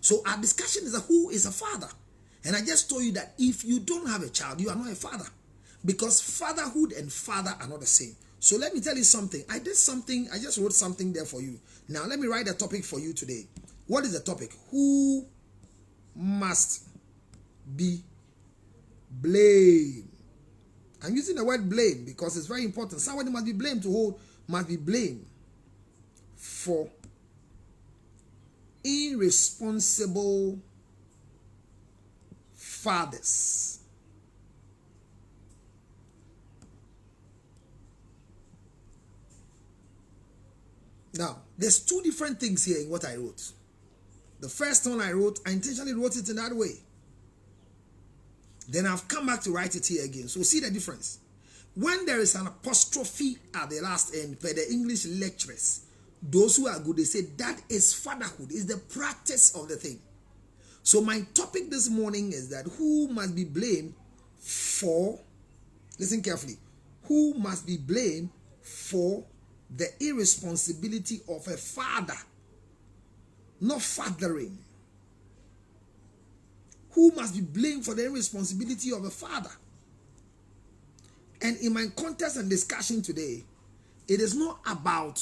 So our discussion is that who is a father? And I just told you that if you don't have a child, you are not a father. Because fatherhood and father are not the same. So let me tell you something. I just wrote something there for you. Now let me write a topic for you today. What is the topic? Who must be blamed? I'm using the word blame because it's very important. Somebody must be blamed for irresponsible fathers. Now, there's two different things here in what I wrote. The first one I wrote, I intentionally wrote it in that way. Then I've come back to write it here again. So see the difference. When there is an apostrophe at the last end, by the English lecturers, those who are good, they say that is fatherhood, is the practice of the thing. So my topic this morning is that who must be blamed for, listen carefully, who must be blamed for the irresponsibility of a father, not fathering. Who must be blamed for the irresponsibility of a father? And in my context and discussion today, it is not about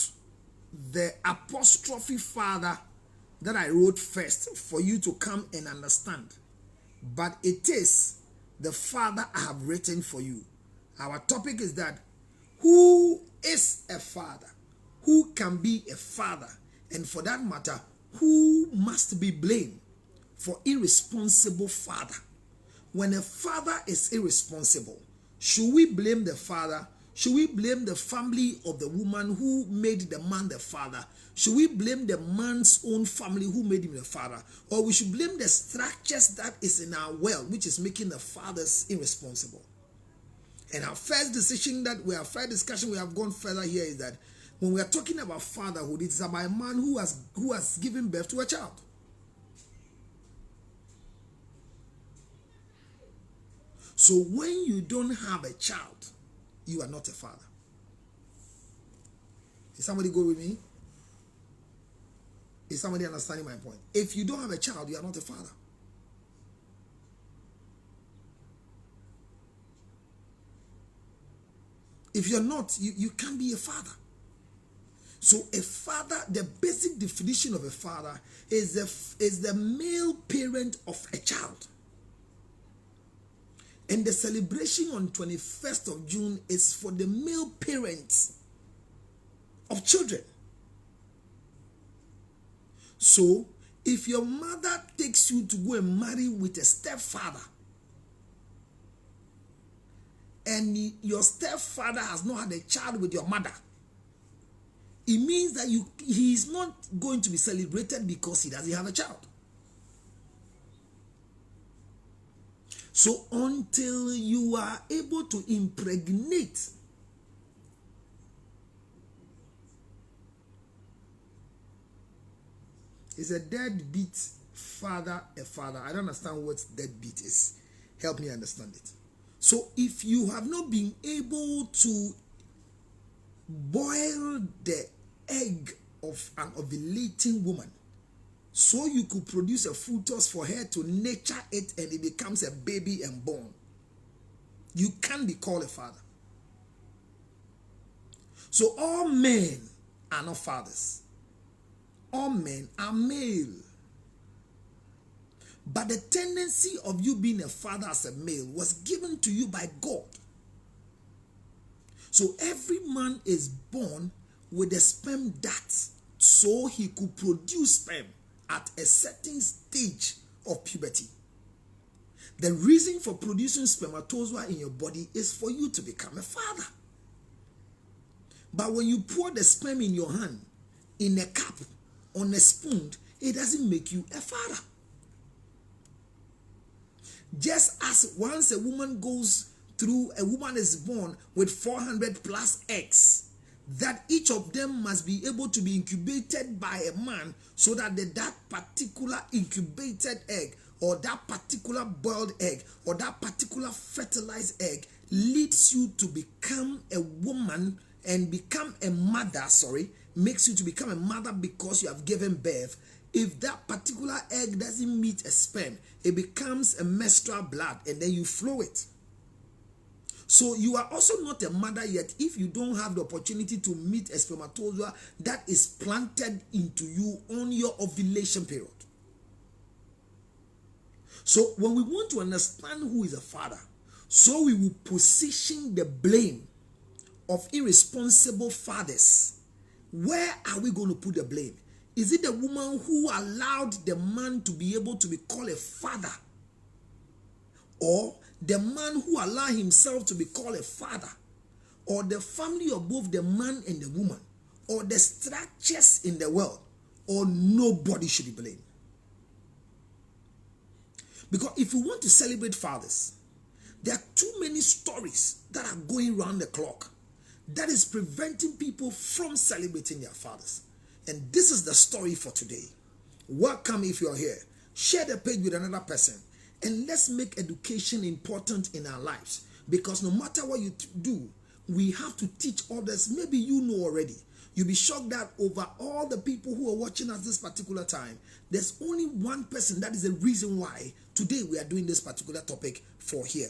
the apostrophe father that I wrote first for you to come and understand, but it is the father I have written for you. Our topic is that who is a father? Who can be a father? And for that matter, who must be blamed for irresponsible father? When a father is irresponsible, should we blame the father? Should we blame the family of the woman who made the man the father? Should we blame the man's own family who made him the father? Or we should blame the structures that is in our world which is making the fathers irresponsible? And our first discussion we have gone further here is that when we are talking about fatherhood, it's about a man who has given birth to a child. So when you don't have a child, you are not a father. Is somebody go with me? Is somebody understanding my point? If you don't have a child, you are not a father. If you're not, you can't be a father. So a father, the basic definition of a father is the male parent of a child. And the celebration on 21st of June is for the male parents of children. So if your mother takes you to go and marry with a stepfather, and your stepfather has not had a child with your mother, it means that he is not going to be celebrated because he doesn't have a child. So until you are able to impregnate is a deadbeat father a father? I don't understand what deadbeat is. Help me understand it. So if you have not been able to boil the egg of an ovulating woman so you could produce a fetus for her to nurture it and it becomes a baby and born, you can't be called a father. So all men are not fathers. All men are male. But the tendency of you being a father as a male was given to you by God. So every man is born with a sperm duct so he could produce sperm at a certain stage of puberty. The reason for producing spermatozoa in your body is for you to become a father. But when you pour the sperm in your hand, in a cup, on a spoon, it doesn't make you a father. Just as once a woman is born with 400 plus eggs, that each of them must be able to be incubated by a man so that that particular incubated egg or that particular boiled egg or that particular fertilized egg leads you to become a woman and become a mother, makes you to become a mother because you have given birth. If that particular egg doesn't meet a sperm, it becomes a menstrual blood and then you flow it. So you are also not a mother yet if you don't have the opportunity to meet a spermatozoa that is planted into you on your ovulation period. So when we want to understand who is a father, so we will position the blame of irresponsible fathers. Where are we going to put the blame? Is it the woman who allowed the man to be able to be called a father? Or the man who allowed himself to be called a father? Or the family of both the man and the woman? Or the structures in the world? Or nobody should be blamed? Because if you want to celebrate fathers, there are too many stories that are going around the clock that is preventing people from celebrating their fathers. And this is the story for today. Welcome if you're here. Share the page with another person. And let's make education important in our lives. Because no matter what you do, we have to teach others. Maybe you know already. You'll be shocked that over all the people who are watching us this particular time, there's only one person that is the reason why today we are doing this particular topic for here.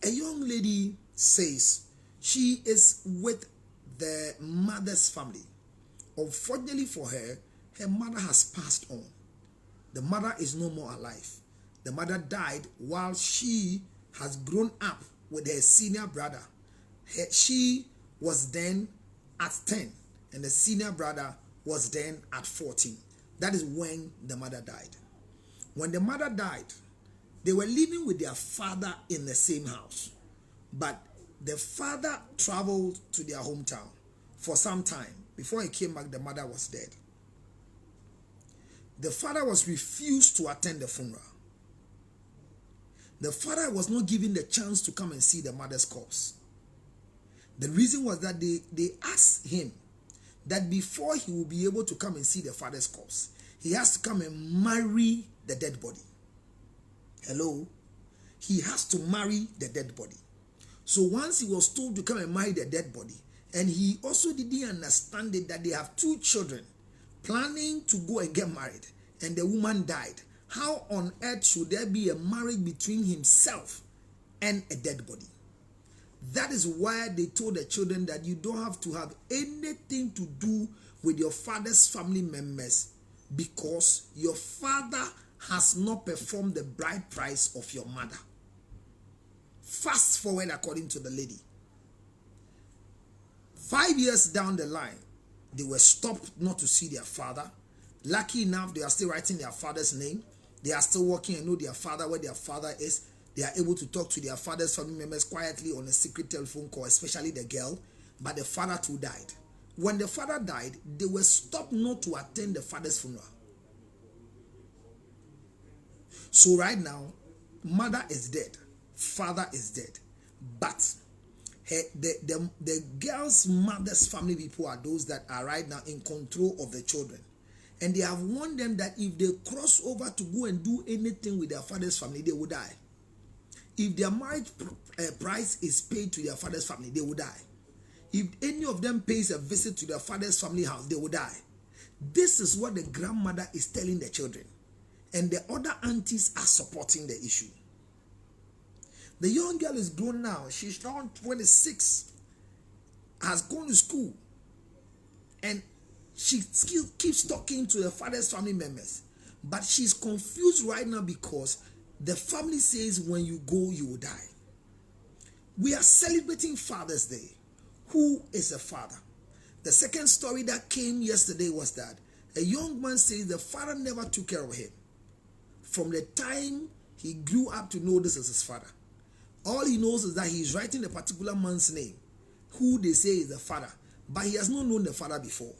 A young lady says she is with the mother's family. Unfortunately for her, her mother has passed on. The mother is no more alive. The mother died while she has grown up with her senior brother. She was then at 10 and the senior brother was then at 14. That is when the mother died. When the mother died, they were living with their father in the same house. But the father traveled to their hometown for some time. Before he came back, the mother was dead. The father was refused to attend the funeral. The father was not given the chance to come and see the mother's corpse. The reason was that they asked him that before he will be able to come and see the father's corpse, he has to come and marry the dead body. Hello? He has to marry the dead body. So once he was told to come and marry the dead body, and he also didn't understand it that they have two children planning to go and get married, and the woman died. How on earth should there be a marriage between himself and a dead body? That is why they told the children that you don't have to have anything to do with your father's family members because your father has not performed the bride price of your mother. Fast forward according to the lady. 5 years down the line, they were stopped not to see their father. Lucky enough, they are still writing their father's name. They are still working and know their father, where their father is. They are able to talk to their father's family members quietly on a secret telephone call, especially the girl. But the father too died. When the father died, they were stopped not to attend the father's funeral. So right now, mother is dead. Father is dead. But the girl's mother's family people are those that are right now in control of the children. And they have warned them that if they cross over to go and do anything with their father's family, they will die. If their marriage price is paid to their father's family, they will die. If any of them pays a visit to their father's family house, they will die. This is what the grandmother is telling the children. And the other aunties are supporting the issue. The young girl is grown now. She's now 26. Has gone to school. And she still keeps talking to the father's family members. But she's confused right now because the family says when you go, you will die. We are celebrating Father's Day. Who is a father? The second story that came yesterday was that a young man says the father never took care of him. From the time he grew up to know this is his father. All he knows is that he is writing a particular man's name, who they say is the father. But he has not known the father before.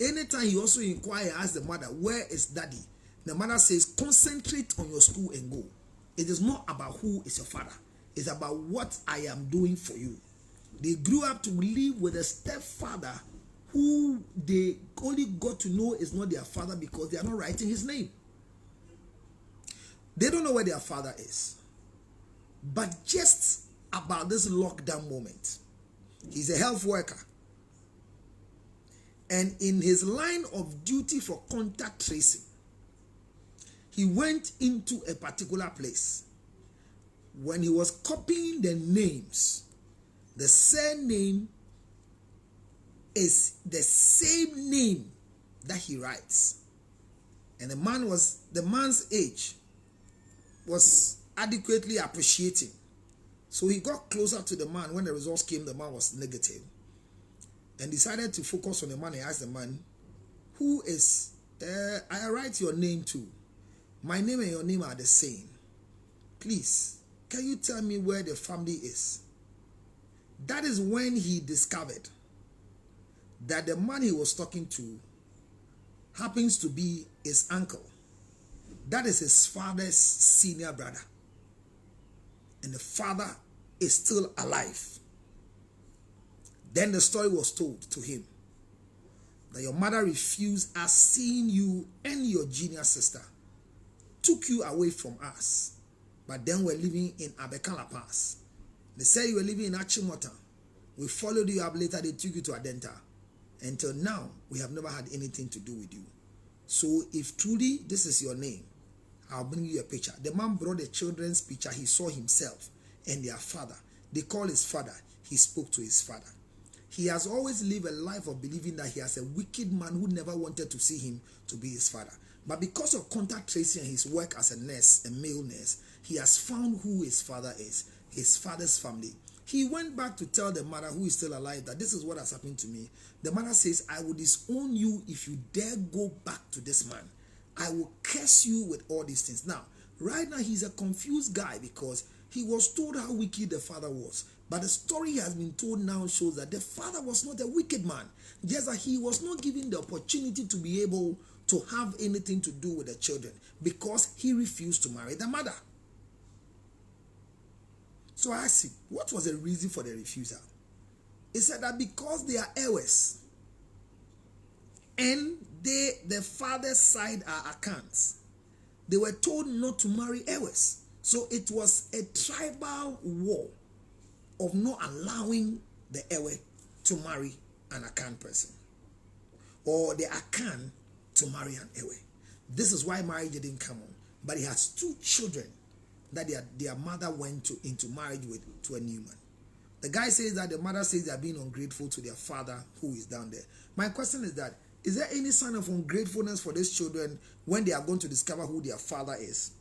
Anytime he also inquires, asks the mother, where is daddy? The mother says, concentrate on your school and go. It is not about who is your father. It's about what I am doing for you. They grew up to live with a stepfather who they only got to know is not their father because they are not writing his name. They don't know where their father is. But just about this lockdown moment, he's a health worker. And in his line of duty for contact tracing, He went into a particular place. When he was copying the names, the surname is the same name that he writes. And the man's age was adequately appreciating. So he got closer to the man. When the results came, the man was negative. And decided to focus on the man. He asked the man, who is, I write your name too. My name and your name are the same. Please, can you tell me where the family is? That is when he discovered that the man he was talking to happens to be his uncle. That is his father's senior brother. And the father is still alive. Then the story was told to him that your mother refused us seeing you and your junior sister, took you away from us, but then we're living in Abekala Pass. They said you were living in Achimota. We followed you up later, they took you to Adenta. Until now, we have never had anything to do with you. So if truly this is your name, I'll bring you a picture. The man brought the children's picture. He saw himself and their father. They call his father. He spoke to his father. He has always lived a life of believing that he has a wicked man who never wanted to see him to be his father. But because of contact tracing and his work as a nurse, a male nurse, he has found who his father is, his father's family. He went back to tell the mother, who is still alive, that this is what has happened to me. The mother says, I will disown you if you dare go back to this man. I will curse you with all these things. Now, right now, he's a confused guy because he was told how wicked the father was. But the story has been told now shows that the father was not a wicked man. Just that he was not given the opportunity to be able to have anything to do with the children because he refused to marry the mother. So I asked him, what was the reason for the refusal? He said that because they are heirs and the father's side are accounts, they were told not to marry heirs. So it was a tribal war of not allowing the heir to marry an account person or the account to marry an heir. This is why marriage didn't come on. But he has two children that their mother went into marriage with to a new man. The guy says that the mother says they are being ungrateful to their father who is down there. My question is that, is there any sign of ungratefulness for these children when they are going to discover who their father is?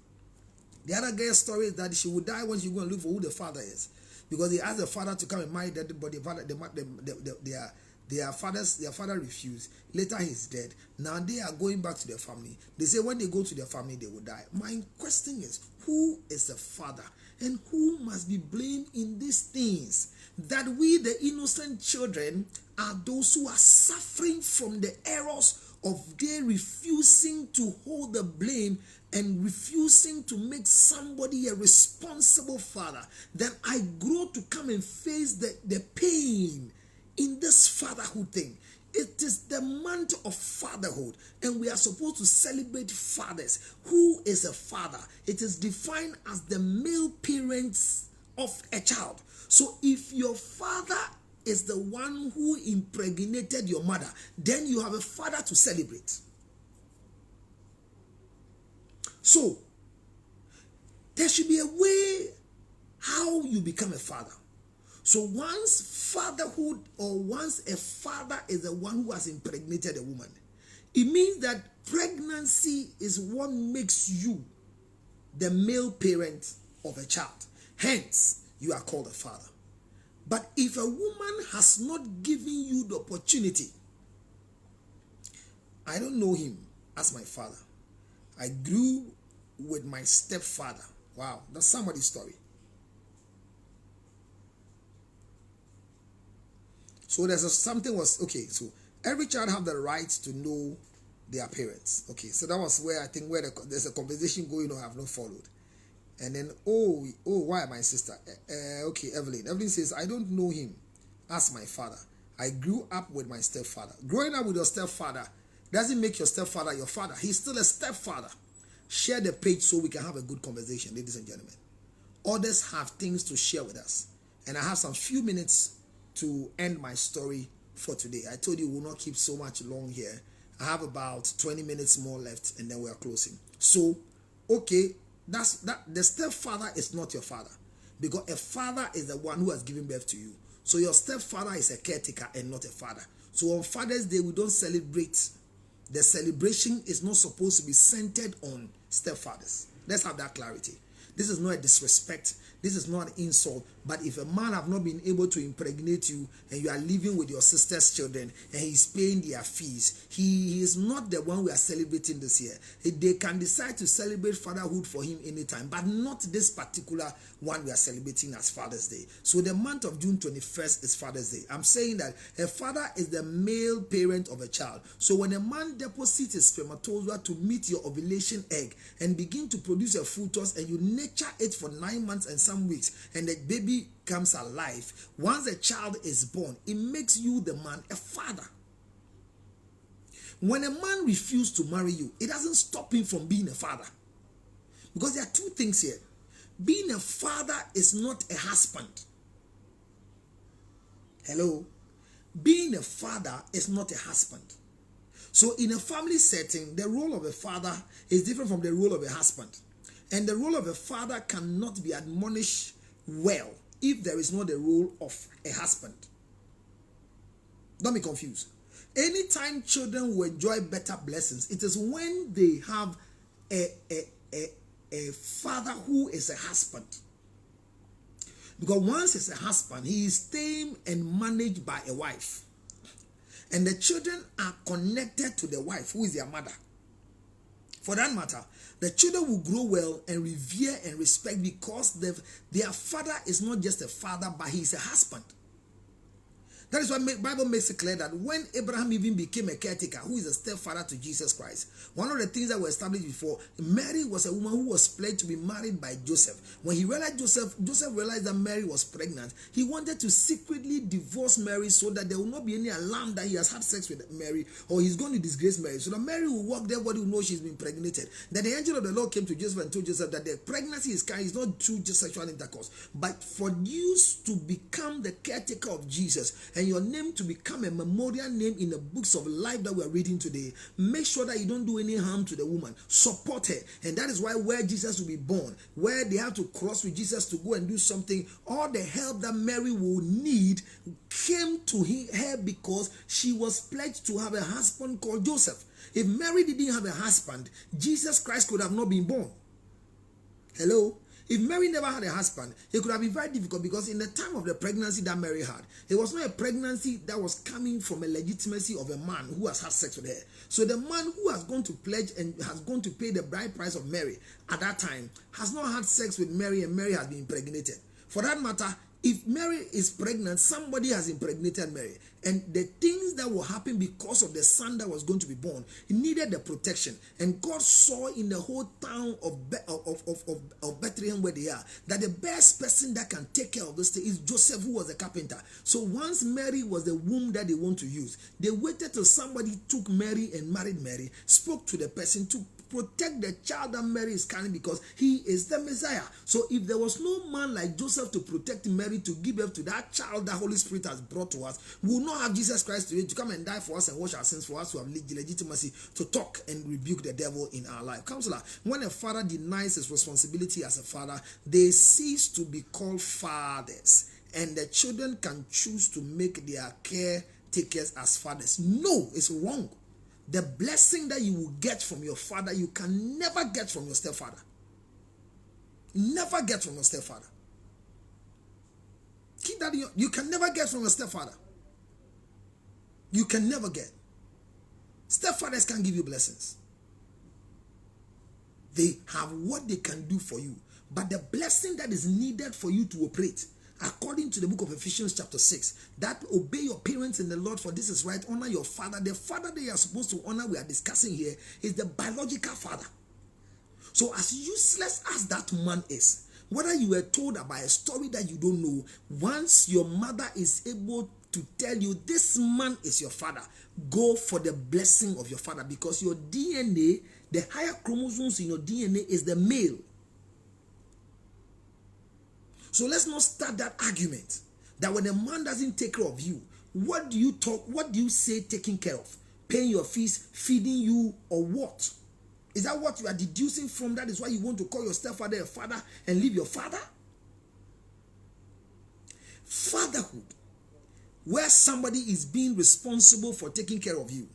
The other girl's story is that she will die when she go and look for who the father is. Because they asked the father to come and marry them, but their father refused. Later he's dead. Now they are going back to their family. They say when they go to their family, they will die. My question is, who is the father? And who must be blamed in these things? That we, the innocent children, are those who are suffering from the errors of their refusing to hold the blame and refusing to make somebody a responsible father. That I grow to come and face the pain in this fatherhood thing. It is the month of fatherhood, and we are supposed to celebrate fathers. Who is a father? It is defined as the male parents of a child. So if your father is the one who impregnated your mother, then you have a father to celebrate. So there should be a way how you become a father. So once fatherhood, or once a father is the one who has impregnated a woman, it means that pregnancy is what makes you the male parent of a child. Hence, you are called a father. But if a woman has not given you the opportunity, I don't know him as my father. I grew with my stepfather. Wow, that's somebody's story. So so every child have the right to know their parents. Okay, so that was where I think there's a conversation going on I have not followed. And then, why my sister? Okay, Evelyn. Evelyn says, I don't know him as my father. I grew up with my stepfather. Growing up with your stepfather doesn't make your stepfather your father. He's still a stepfather. Share the page so we can have a good conversation, ladies and gentlemen. Others have things to share with us. And I have some few minutes to end my story for today. I told you we will not keep so much long here. I have about 20 minutes more left and then we are closing. So okay, that the stepfather is not your father, because a father is the one who has given birth to you. So your stepfather is a caretaker and not a father. So on Father's Day, we don't celebrate. The celebration is not supposed to be centered on stepfathers. Let's have that clarity. This is not a disrespect. This is not an insult. But if a man have not been able to impregnate you and you are living with your sister's children and he's paying their fees, he is not the one we are celebrating this year. They can decide to celebrate fatherhood for him anytime, but not this particular one we are celebrating as Father's Day. So the month of June 21st is Father's Day. I'm saying that a father is the male parent of a child. So when a man deposits his spermatozoa to meet your ovulation egg and begin to produce a fetus, and you nurture it for 9 months and some weeks, and the baby comes alive, once a child is born, it makes you, the man, a father. When a man refuses to marry you, it doesn't stop him from being a father. Because there are two things here. Being a father is not a husband. Hello? Being a father is not a husband. So in a family setting, the role of a father is different from the role of a husband. And the role of a father cannot be admonished well if there is not the role of a husband. Don't be confused. Anytime children will enjoy better blessings, it is when they have a father who is a husband. Because once he's a husband, he is tamed and managed by a wife. And the children are connected to the wife, who is their mother. For that matter, the children will grow well and revere and respect, because their father is not just a father, but he is a husband. That is why the Bible makes it clear that when Abraham even became a caretaker, who is a stepfather to Jesus Christ, one of the things that were established before, Mary was a woman who was pledged to be married by Joseph. When he realized Joseph realized that Mary was pregnant, he wanted to secretly divorce Mary so that there will not be any alarm that he has had sex with Mary or he's going to disgrace Mary. So that Mary will walk there, everybody will know she's been impregnated. Then the angel of the Lord came to Joseph and told Joseph that the pregnancy is not through just sexual intercourse, but for you to become the caretaker of Jesus and your name to become a memorial name in the books of life that we are reading today, make sure that you don't do any harm to the woman. Support her. And that is why where Jesus will be born, where they have to cross with Jesus to go and do something, all the help that Mary will need came to her because she was pledged to have a husband called Joseph. If Mary didn't have a husband, Jesus Christ could have not been born. Hello? If Mary never had a husband, it could have been very difficult, because in the time of the pregnancy that Mary had, it was not a pregnancy that was coming from a legitimacy of a man who has had sex with her. So the man who has gone to pledge and has gone to pay the bride price of Mary at that time has not had sex with Mary, and Mary has been impregnated. For that matter, if Mary is pregnant, somebody has impregnated Mary. And the things that will happen because of the son that was going to be born, he needed the protection. And God saw in the whole town of Bethlehem where they are, that the best person that can take care of this thing is Joseph, who was a carpenter. So once Mary was the womb that they want to use, they waited till somebody took Mary and married Mary, spoke to the person to protect the child that Mary is carrying, because he is the Messiah. So if there was no man like Joseph to protect Mary, to give birth to that child that Holy Spirit has brought to us, we will not have Jesus Christ today to come and die for us and wash our sins, for us to have legitimacy to talk and rebuke the devil in our life. Counselor, when a father denies his responsibility as a father, they cease to be called fathers, and the children can choose to make their caretakers as fathers. No, it's wrong. The blessing that you will get from your father, you can never get from your stepfather. Never get from your stepfather. Keep that in you can never get from your stepfather. You can never get. Stepfathers can't give you blessings. They have what they can do for you. But the blessing that is needed for you to operate, according to the book of Ephesians chapter 6, that obey your parents in the Lord, for this is right. Honor your father. The father that you are supposed to honor, we are discussing here, is the biological father. So as useless as that man is, whether you were told about a story that you don't know, once your mother is able to tell you this man is your father, go for the blessing of your father, because your DNA, the higher chromosomes in your DNA is the male. So let's not start that argument that when a man doesn't take care of you, what do you say taking care of? Paying your fees, feeding you, or what? Is that what you are deducing from? That is why you want to call your stepfather a father and leave your father? Fatherhood, where somebody is being responsible for taking care of you,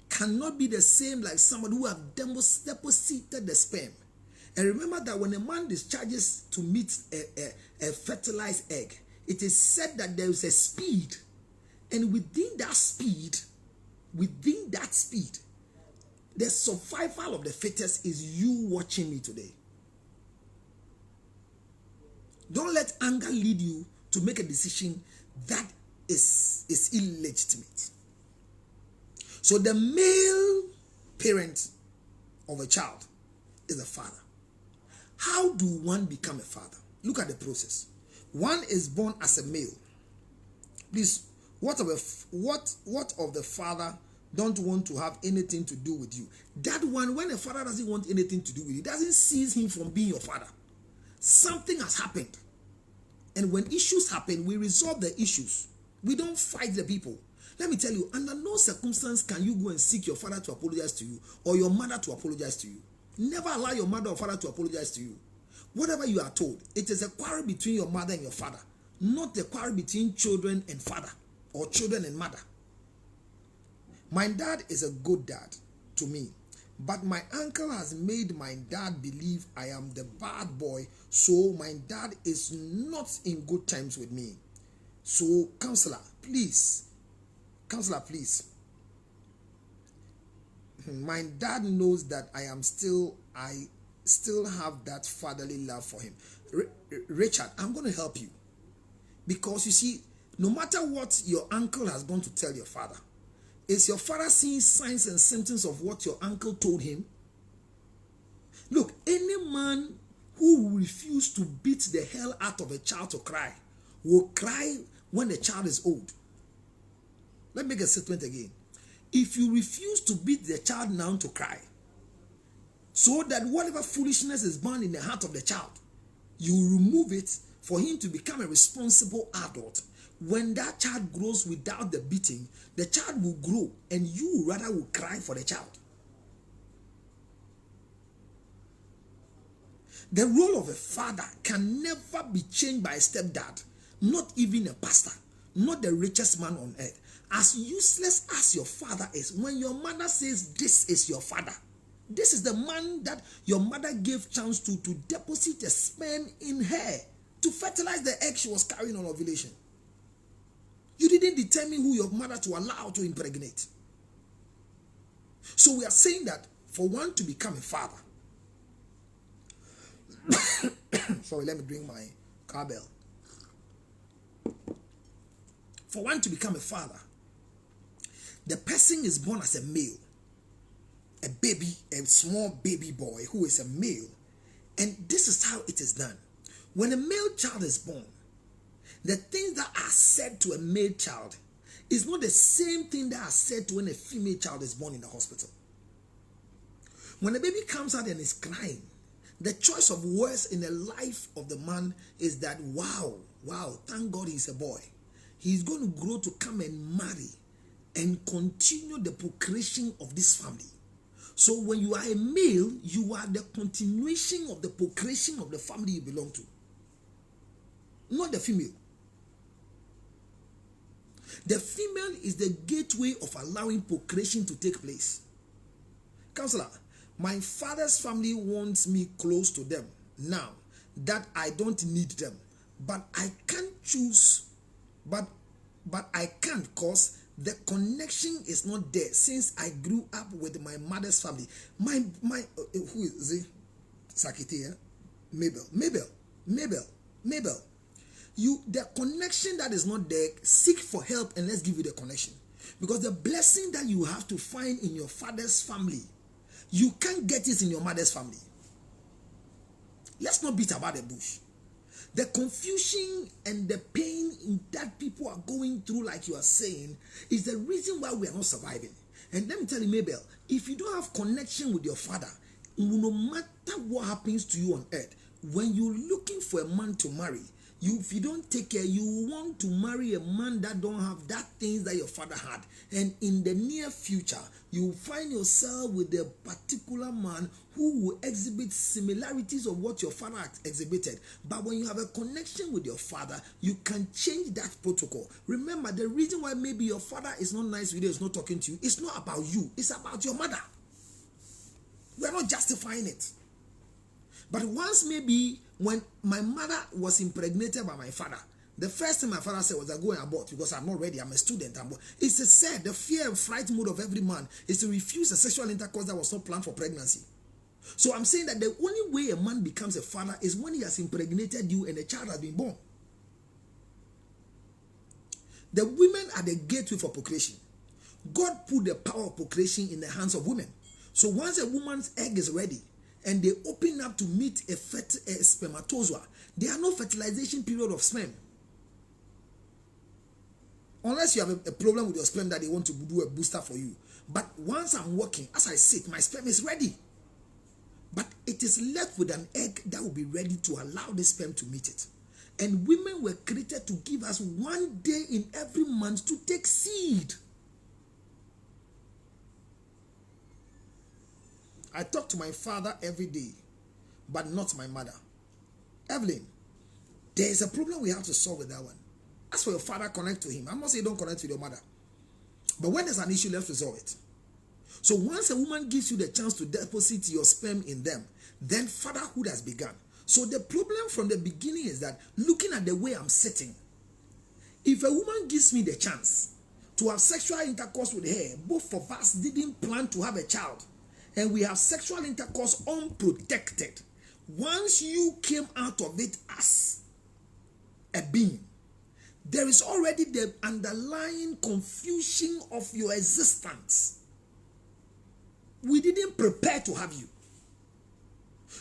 cannot be the same like somebody who have deposited the sperm. And remember that when a man discharges to meet a fertilized egg, it is said that there is a speed, and within that speed, the survival of the fittest is you watching me today. Don't let anger lead you to make a decision that is illegitimate. So the male parent of a child is a father. How do one become a father? Look at the process. One is born as a male. Please, what of the father don't want to have anything to do with you? That one, when a father doesn't want anything to do with you, it doesn't seize him from being your father. Something has happened. And when issues happen, we resolve the issues. We don't fight the people. Let me tell you, under no circumstance can you go and seek your father to apologize to you or your mother to apologize to you. Never allow your mother or father to apologize to you. Whatever you are told, it is a quarrel between your mother and your father, not a quarrel between children and father or children and mother. My dad is a good dad to me, but my uncle has made my dad believe I am the bad boy, so my dad is not in good terms with me. So, counselor, please. My dad knows that I still have that fatherly love for him. Richard, I'm going to help you. Because you see, no matter what your uncle has gone to tell your father, is your father seeing signs and symptoms of what your uncle told him? Look, any man who will refuse to beat the hell out of a child to cry will cry when the child is old. Let me make a statement again. If you refuse to beat the child now to cry, so that whatever foolishness is born in the heart of the child, you remove it for him to become a responsible adult. When that child grows without the beating, the child will grow and you rather will cry for the child. The role of a father can never be changed by a stepdad, not even a pastor, not the richest man on earth. As useless as your father is, when your mother says this is your father, this is the man that your mother gave chance to deposit a sperm in her to fertilize the egg she was carrying on ovulation. You didn't determine who your mother to allow to impregnate. So we are saying that for one to become a father, sorry, let me drink my cowbell. For one to become a father, the person is born as a male, a baby, a small baby boy who is a male. And this is how it is done. When a male child is born, the things that are said to a male child is not the same thing that are said to when a female child is born in the hospital. When a baby comes out and is crying, the choice of words in the life of the man is that, wow, thank God he's a boy. He's going to grow to come and marry and continue the procreation of this family. So when you are a male, you are the continuation of the procreation of the family you belong to, not the female. The female is the gateway of allowing procreation to take place. Counselor, my father's family wants me close to them now that I don't need them, but I can't choose, but I can't because the connection is not there since I grew up with my mother's family. My who is it? Sakiti, Mabel. The connection that is not there, seek for help and let's give you the connection. Because the blessing that you have to find in your father's family, you can't get it in your mother's family. Let's not beat about the bush. The confusion and the pain that people are going through, like you are saying, is the reason why we are not surviving. And let me tell you, Mabel, if you don't have connection with your father, no matter what happens to you on earth, when you're looking for a man to marry, if you don't take care, you want to marry a man that don't have that things that your father had, and in the near future you will find yourself with a particular man who will exhibit similarities of what your father exhibited. But when you have a connection with your father, you can change that protocol. Remember, the reason why maybe your father is not nice with you, is not talking to you, it's not about you, it's about your mother. We are not justifying it. But once, maybe when my mother was impregnated by my father, the first thing my father said was, I go and abort because I'm not ready, I'm a student. It's said the fear and fright mode of every man is to refuse a sexual intercourse that was not planned for pregnancy. So I'm saying that the only way a man becomes a father is when he has impregnated you and a child has been born. The women are the gateway for procreation. God put the power of procreation in the hands of women. So once a woman's egg is ready and they open up to meet a spermatozoa, there are no fertilization period of sperm. Unless you have a problem with your sperm that they want to do a booster for you. But once I'm working, as I sit, my sperm is ready. But it is left with an egg that will be ready to allow the sperm to meet it. And women were created to give us 1 day in every month to take seed. I talk to my father every day, but not my mother. Evelyn, there is a problem we have to solve with that one. As for your father, connect to him. I'm not saying don't connect with your mother. But when there's an issue, let's resolve it. So once a woman gives you the chance to deposit your sperm in them, then fatherhood has begun. So the problem from the beginning is that, looking at the way I'm sitting, if a woman gives me the chance to have sexual intercourse with her, both of us didn't plan to have a child, and we have sexual intercourse unprotected, once you came out of it as a being, there is already the underlying confusion of your existence. We didn't prepare to have you.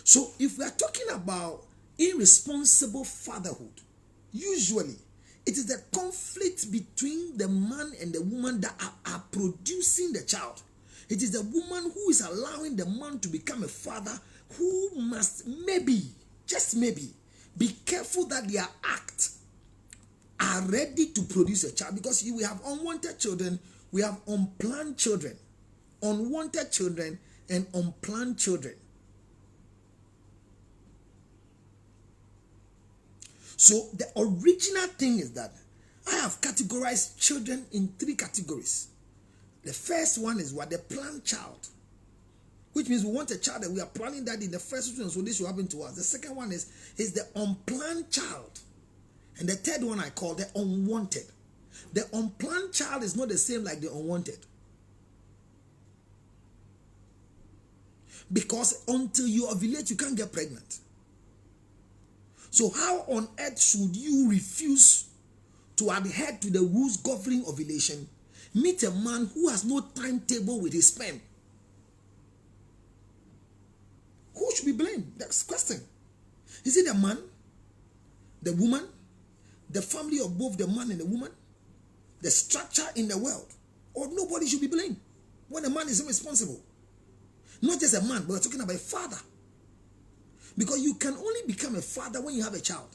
So if we are talking about irresponsible fatherhood, usually it is the conflict between the man and the woman that are producing the child. It is the woman who is allowing the man to become a father, who must maybe, just maybe, be careful that their act are ready to produce a child. Because we have unwanted children, we have unplanned children, unwanted children, and unplanned children. So the original thing is that I have categorized children in 3 categories. The first one is what? The planned child, which means we want a child and we are planning that in the first instance, so this will happen to us. The second one is the unplanned child. And the third one I call the unwanted. The unplanned child is not the same like the unwanted. Because until you ovulate, you can't get pregnant. So how on earth should you refuse to adhere to the rules governing ovulation, meet a man who has no timetable with his sperm? Who should be blamed? That's the question. Is it the man, the woman, the family of both the man and the woman, the structure in the world? Or nobody should be blamed when a man is irresponsible? Not just a man, but we're talking about a father. Because you can only become a father when you have a child.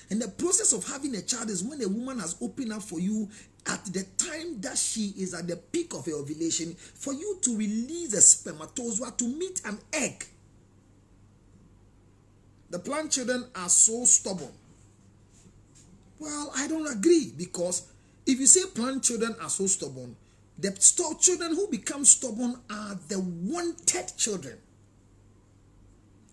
And the process of having a child is when a woman has opened up for you at the time that she is at the peak of her ovulation, for you to release a spermatozoa to meet an egg. The planned children are so stubborn. Well, I don't agree, because if you say planned children are so stubborn, the children who become stubborn are the wanted children.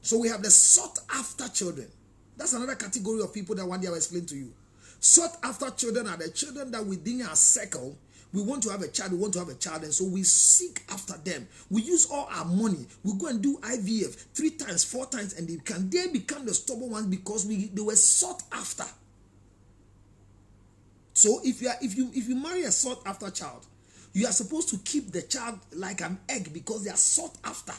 So we have the sought after children. That's another category of people that one day I'll explain to you. Sought after children are the children that within our circle, we want to have a child, and so we seek after them. We use all our money. We go and do IVF 3 times, 4 times, and they become the stubborn ones because they were sought after. So if you marry a sought after child, you are supposed to keep the child like an egg because they are sought after.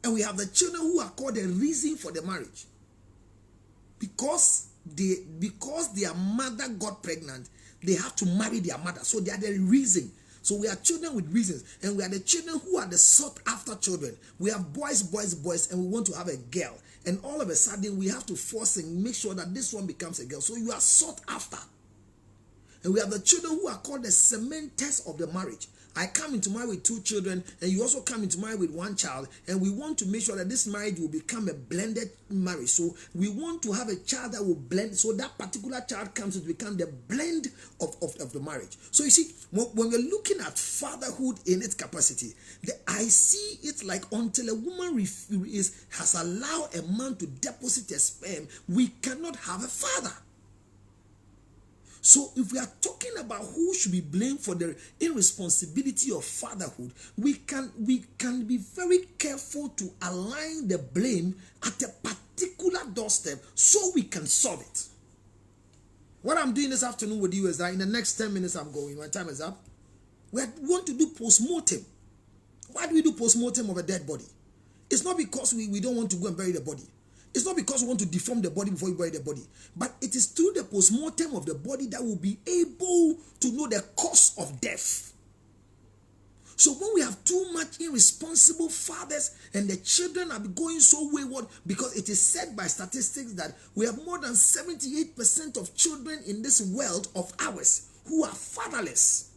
And we have the children who are called the reason for the marriage. Because their mother got pregnant, they have to marry their mother. So they are the reason. So we are children with reasons, and we are the children who are the sought after children. We have boys, boys, boys, and we want to have a girl. And all of a sudden, we have to force and make sure that this one becomes a girl. So you are sought after. And we have the children who are called the cementers of the marriage. I come into marriage with 2 children, and you also come into marriage with 1 child, and we want to make sure that this marriage will become a blended marriage. So we want to have a child that will blend, so that particular child comes to become the blend of the marriage. So you see, when we're looking at fatherhood in its capacity, I see it like until a woman has allowed a man to deposit a sperm, we cannot have a father. So if we are talking about who should be blamed for the irresponsibility of fatherhood, we can be very careful to align the blame at a particular doorstep so we can solve it. What I'm doing this afternoon with you is that in the next 10 minutes I'm going, my time is up. We want to do postmortem. Why do we do postmortem of a dead body? It's not because we don't want to go and bury the body. It's not because we want to deform the body before we bury the body, but it is through the postmortem of the body that we'll be able to know the cause of death. So when we have too much irresponsible fathers and the children are going so wayward, because it is said by statistics that we have more than 78% of children in this world of ours who are fatherless.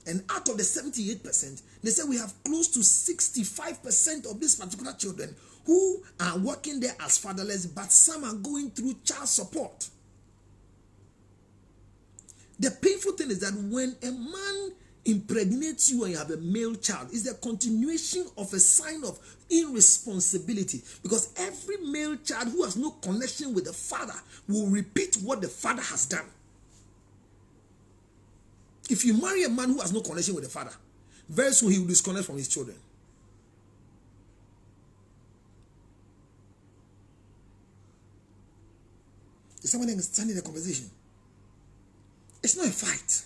And out of the 78%, they say we have close to 65% of these particular children who are working there as fatherless, but some are going through child support. The painful thing is that when a man impregnates you and you have a male child, it's the continuation of a sign of irresponsibility, because every male child who has no connection with the father will repeat what the father has done. If you marry a man who has no connection with the father, very soon he will disconnect from his children. Is someone understanding the conversation? It's not a fight.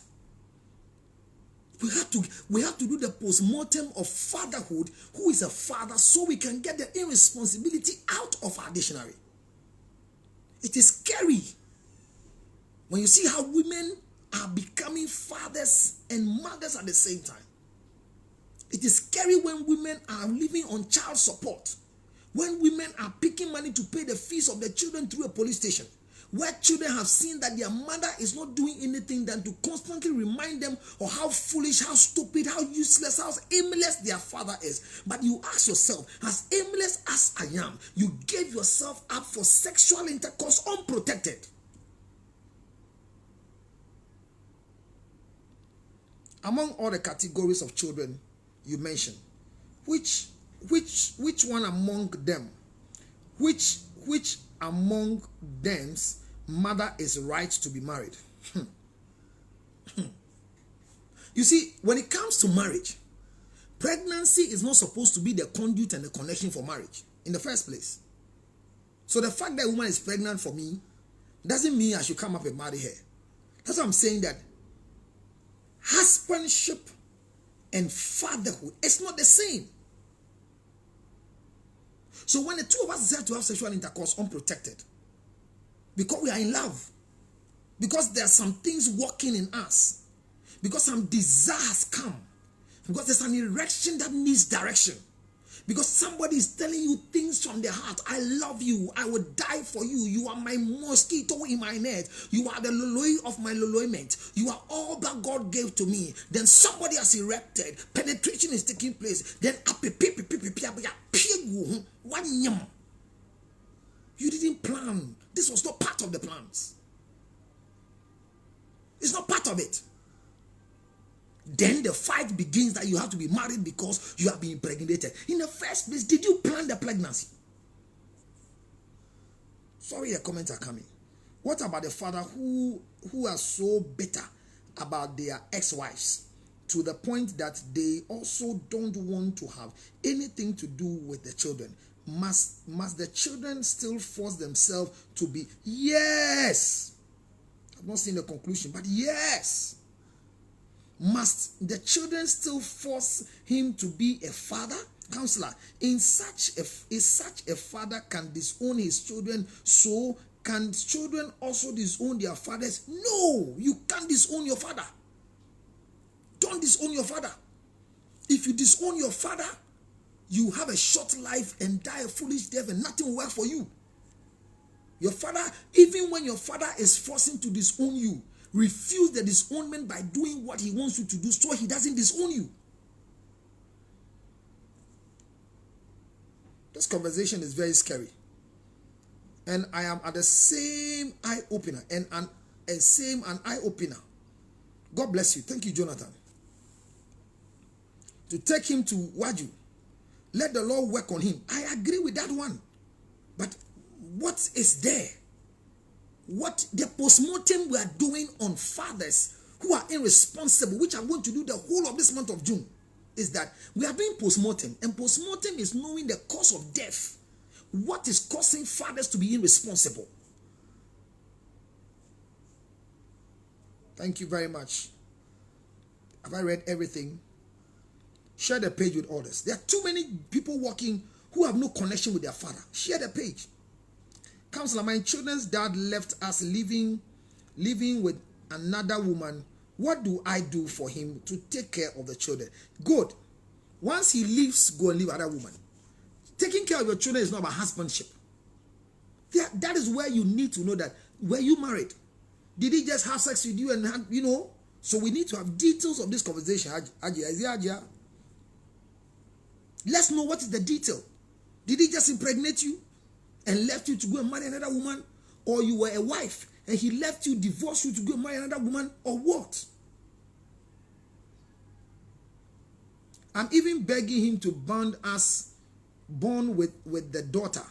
We have to do the postmortem of fatherhood. Who is a father, so we can get the irresponsibility out of our dictionary. It is scary when you see how women are becoming fathers and mothers at the same time. It is scary when women are living on child support, when women are picking money to pay the fees of the children through a police station, where children have seen that their mother is not doing anything than to constantly remind them of how foolish, how stupid, how useless, how aimless their father is. But you ask yourself, as aimless as I am, you gave yourself up for sexual intercourse unprotected. Among all the categories of children you mentioned, which one among them, which among them's mother is right to be married? You see, when it comes to marriage, pregnancy is not supposed to be the conduit and the connection for marriage in the first place. So the fact that a woman is pregnant for me doesn't mean I should come up and marry her. That's why I'm saying that husbandship and fatherhood, it's not the same. So when the two of us decide to have sexual intercourse unprotected, because we are in love, because there are some things working in us, because some desires come, because there's an erection that needs direction, because somebody is telling you things from the heart. I love you. I will die for you. You are my mosquito in my net. You are the loloi of my loloiment. You are all that God gave to me. Then somebody has erected. Penetration is taking place. Then you didn't plan. This was not part of the plans. It's not part of it. Then the fight begins that you have to be married because you have been impregnated. In the first place, did you plan the pregnancy? Sorry, the comments are coming. What about the father who are so bitter about their ex-wives to the point that they also don't want to have anything to do with the children? Must the children still force themselves to be? Yes. I've not seen the conclusion, but yes. Must the children still force him to be a father? Counselor, is such a father can disown his children, so can children also disown their fathers? No, you can't disown your father. Don't disown your father. If you disown your father, you have a short life and die a foolish death and nothing will work for you. Your father, even when your father is forcing to disown you, refuse the disownment by doing what he wants you to do so he doesn't disown you. This conversation is very scary. And I am at the same eye-opener and an eye-opener. God bless you. Thank you, Jonathan. To take him to Waju. Let the Lord work on him. I agree with that one. But what is there? What the postmortem we are doing on fathers who are irresponsible, which I'm going to do the whole of this month of June, is that we are doing postmortem. And postmortem is knowing the cause of death. What is causing fathers to be irresponsible? Thank you very much. Have I read everything? Share the page with others. There are too many people walking who have no connection with their father. Share the page. Counselor, my children's dad left us living with another woman. What do I do for him to take care of the children? Good. Once he leaves, go and leave another woman. Taking care of your children is not about husbandship. That is where you need to know that. Were you married? Did he just have sex with you and So we need to have details of this conversation. Let's know what is the detail. Did he just impregnate you and left you to go and marry another woman? Or you were a wife and he left you, divorced you to go and marry another woman? Or what? I'm even begging him to bond us, born with the daughter.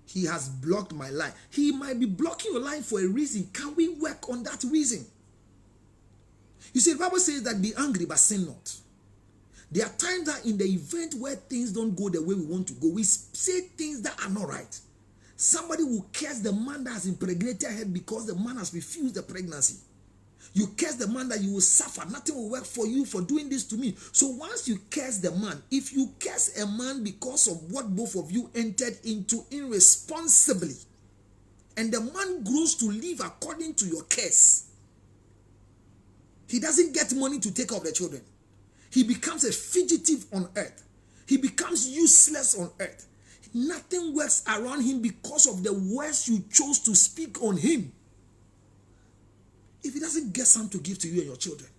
He has blocked my line. He might be blocking your line for a reason. Can we work on that reason? You see, the Bible says that be angry but sin not. There are times that in the event where things don't go the way we want to go, we say things that are not right. Somebody will curse the man that has impregnated her because the man has refused the pregnancy. You curse the man that you will suffer. Nothing will work for you for doing this to me. So once you curse the man, if you curse a man because of what both of you entered into irresponsibly, and the man grows to live according to your curse, he doesn't get money to take care of the children. He becomes a fugitive on earth. He becomes useless on earth. Nothing works around him because of the words you chose to speak on him. If he doesn't get something to give to you and your children,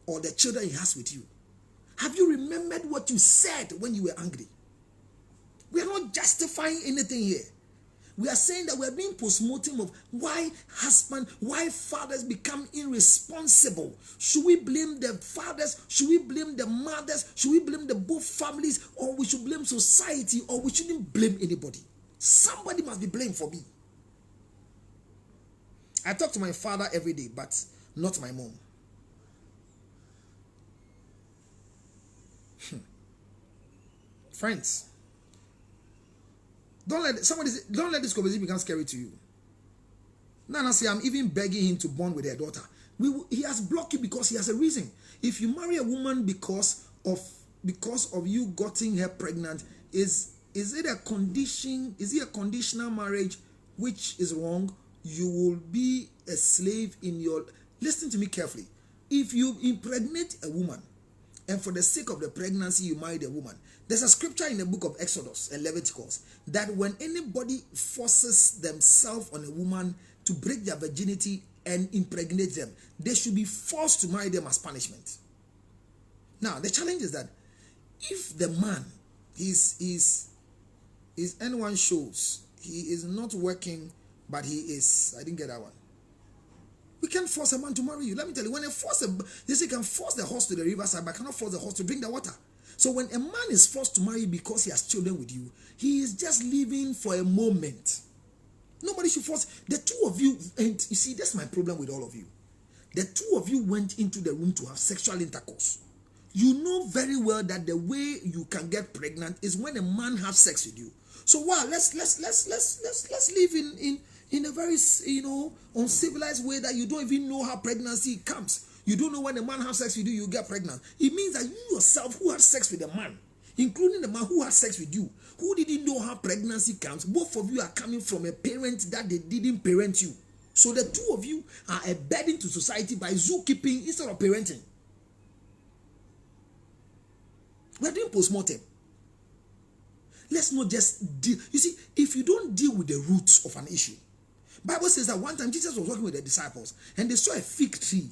or the children he has with you, have you remembered what you said when you were angry? We are not justifying anything here. We are saying that we are being postmortem of why fathers become irresponsible. Should we blame the fathers? Should we blame the mothers? Should we blame the both families? Or we should blame society? Or we shouldn't blame anybody? Somebody must be blamed for me. I talk to my father every day, but not my mom. Friends, don't let this conversation become scary to you. Nana say, I'm even begging him to bond with her daughter. He has blocked you because he has a reason. If you marry a woman because of you getting her pregnant, is it a condition? Is it a conditional marriage which is wrong? You will be a slave in your... Listen to me carefully. If you impregnate a woman, and for the sake of the pregnancy you marry the woman, there's a scripture in the book of Exodus and Leviticus that when anybody forces themselves on a woman to break their virginity and impregnate them, they should be forced to marry them as punishment. Now, the challenge is that if the man, his N1 shows, he is not working, but he is, I didn't get that one. We can't force a man to marry you. Let me tell you, when you can force the horse to the riverside, but cannot force the horse to drink the water. So when a man is forced to marry you because he has children with you, he is just living for a moment. Nobody should force. The two of you, and you see, that's my problem with all of you. The two of you went into the room to have sexual intercourse. You know very well that the way you can get pregnant is when a man has sex with you. So wow, let's live in a very uncivilized way that you don't even know how pregnancy comes. You don't know when a man has sex with you, you get pregnant. It means that you yourself who had sex with a man, including the man who had sex with you, who didn't know how pregnancy comes, both of you are coming from a parent that they didn't parent you. So the two of you are a burden to society by zookeeping instead of parenting. We're doing postmortem. Let's not just deal. You see, if you don't deal with the roots of an issue, Bible says that one time Jesus was walking with the disciples and they saw a fig tree.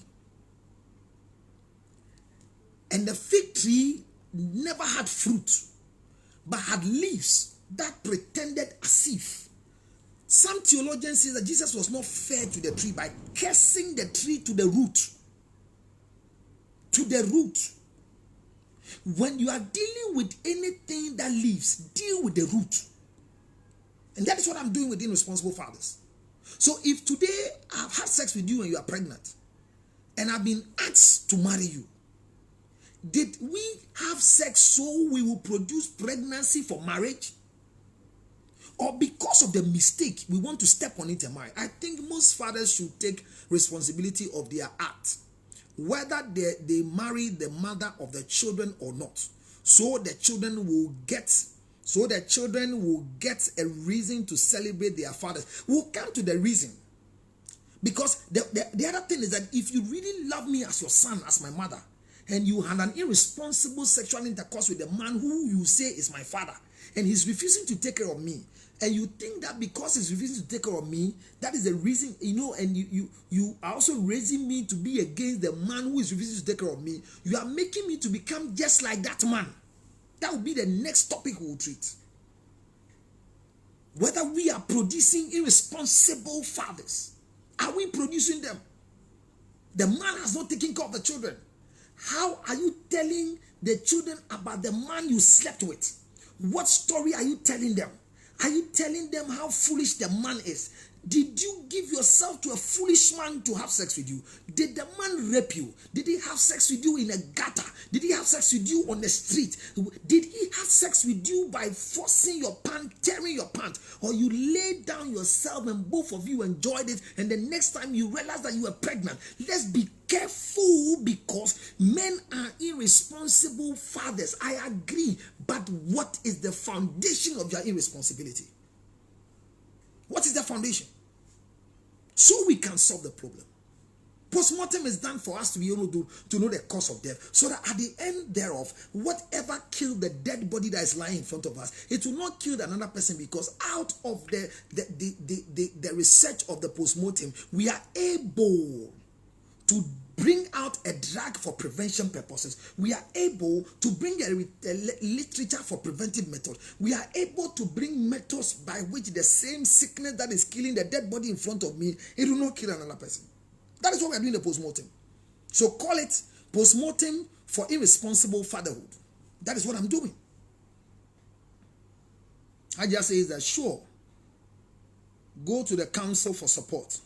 And the fig tree never had fruit, but had leaves that pretended as if. Some theologians say that Jesus was not fair to the tree by cursing the tree to the root. To the root. When you are dealing with anything that lives, deal with the root. And that is what I'm doing with irresponsible fathers. So if today I've had sex with you and you are pregnant, and I've been asked to marry you, did we have sex so we will produce pregnancy for marriage? Or because of the mistake, we want to step on it and marry? I think most fathers should take responsibility of their act, whether they marry the mother of the children or not, so the children will get a reason to celebrate their fathers. We'll come to the reason, because the other thing is that if you really love me as your son, as my mother, and you had an irresponsible sexual intercourse with the man who you say is my father, and he's refusing to take care of me, and you think that because he's refusing to take care of me, that is the reason, and you are also raising me to be against the man who is refusing to take care of me, you are making me to become just like that man. That will be the next topic we will treat. Whether we are producing irresponsible fathers. Are we producing them? The man has not taken care of the children. How are you telling the children about the man you slept with? What story are you telling them? Are you telling them how foolish the man is? Did you give yourself to a foolish man to have sex with you? Did the man rape you? Did he have sex with you in a gutter? Did he have sex with you on the street? Did he have sex with you by forcing your pant, tearing your pant? Or you laid down yourself and both of you enjoyed it, and the next time you realize that you were pregnant? Let's be careful, because men are irresponsible fathers. I agree. But what is the foundation of your irresponsibility? What is the foundation? So we can solve the problem. Postmortem is done for us to be able to know the cause of death, so that at the end thereof, whatever killed the dead body that is lying in front of us, it will not kill another person, because out of the research of the postmortem, we are able to bring out a drug for prevention purposes. We are able to bring a literature for preventive methods. We are able to bring methods by which the same sickness that is killing the dead body in front of me, it will not kill another person. That is what we are doing the postmortem. So call it postmortem for irresponsible fatherhood. That is what I'm doing. I just say that, sure, go to the council for support,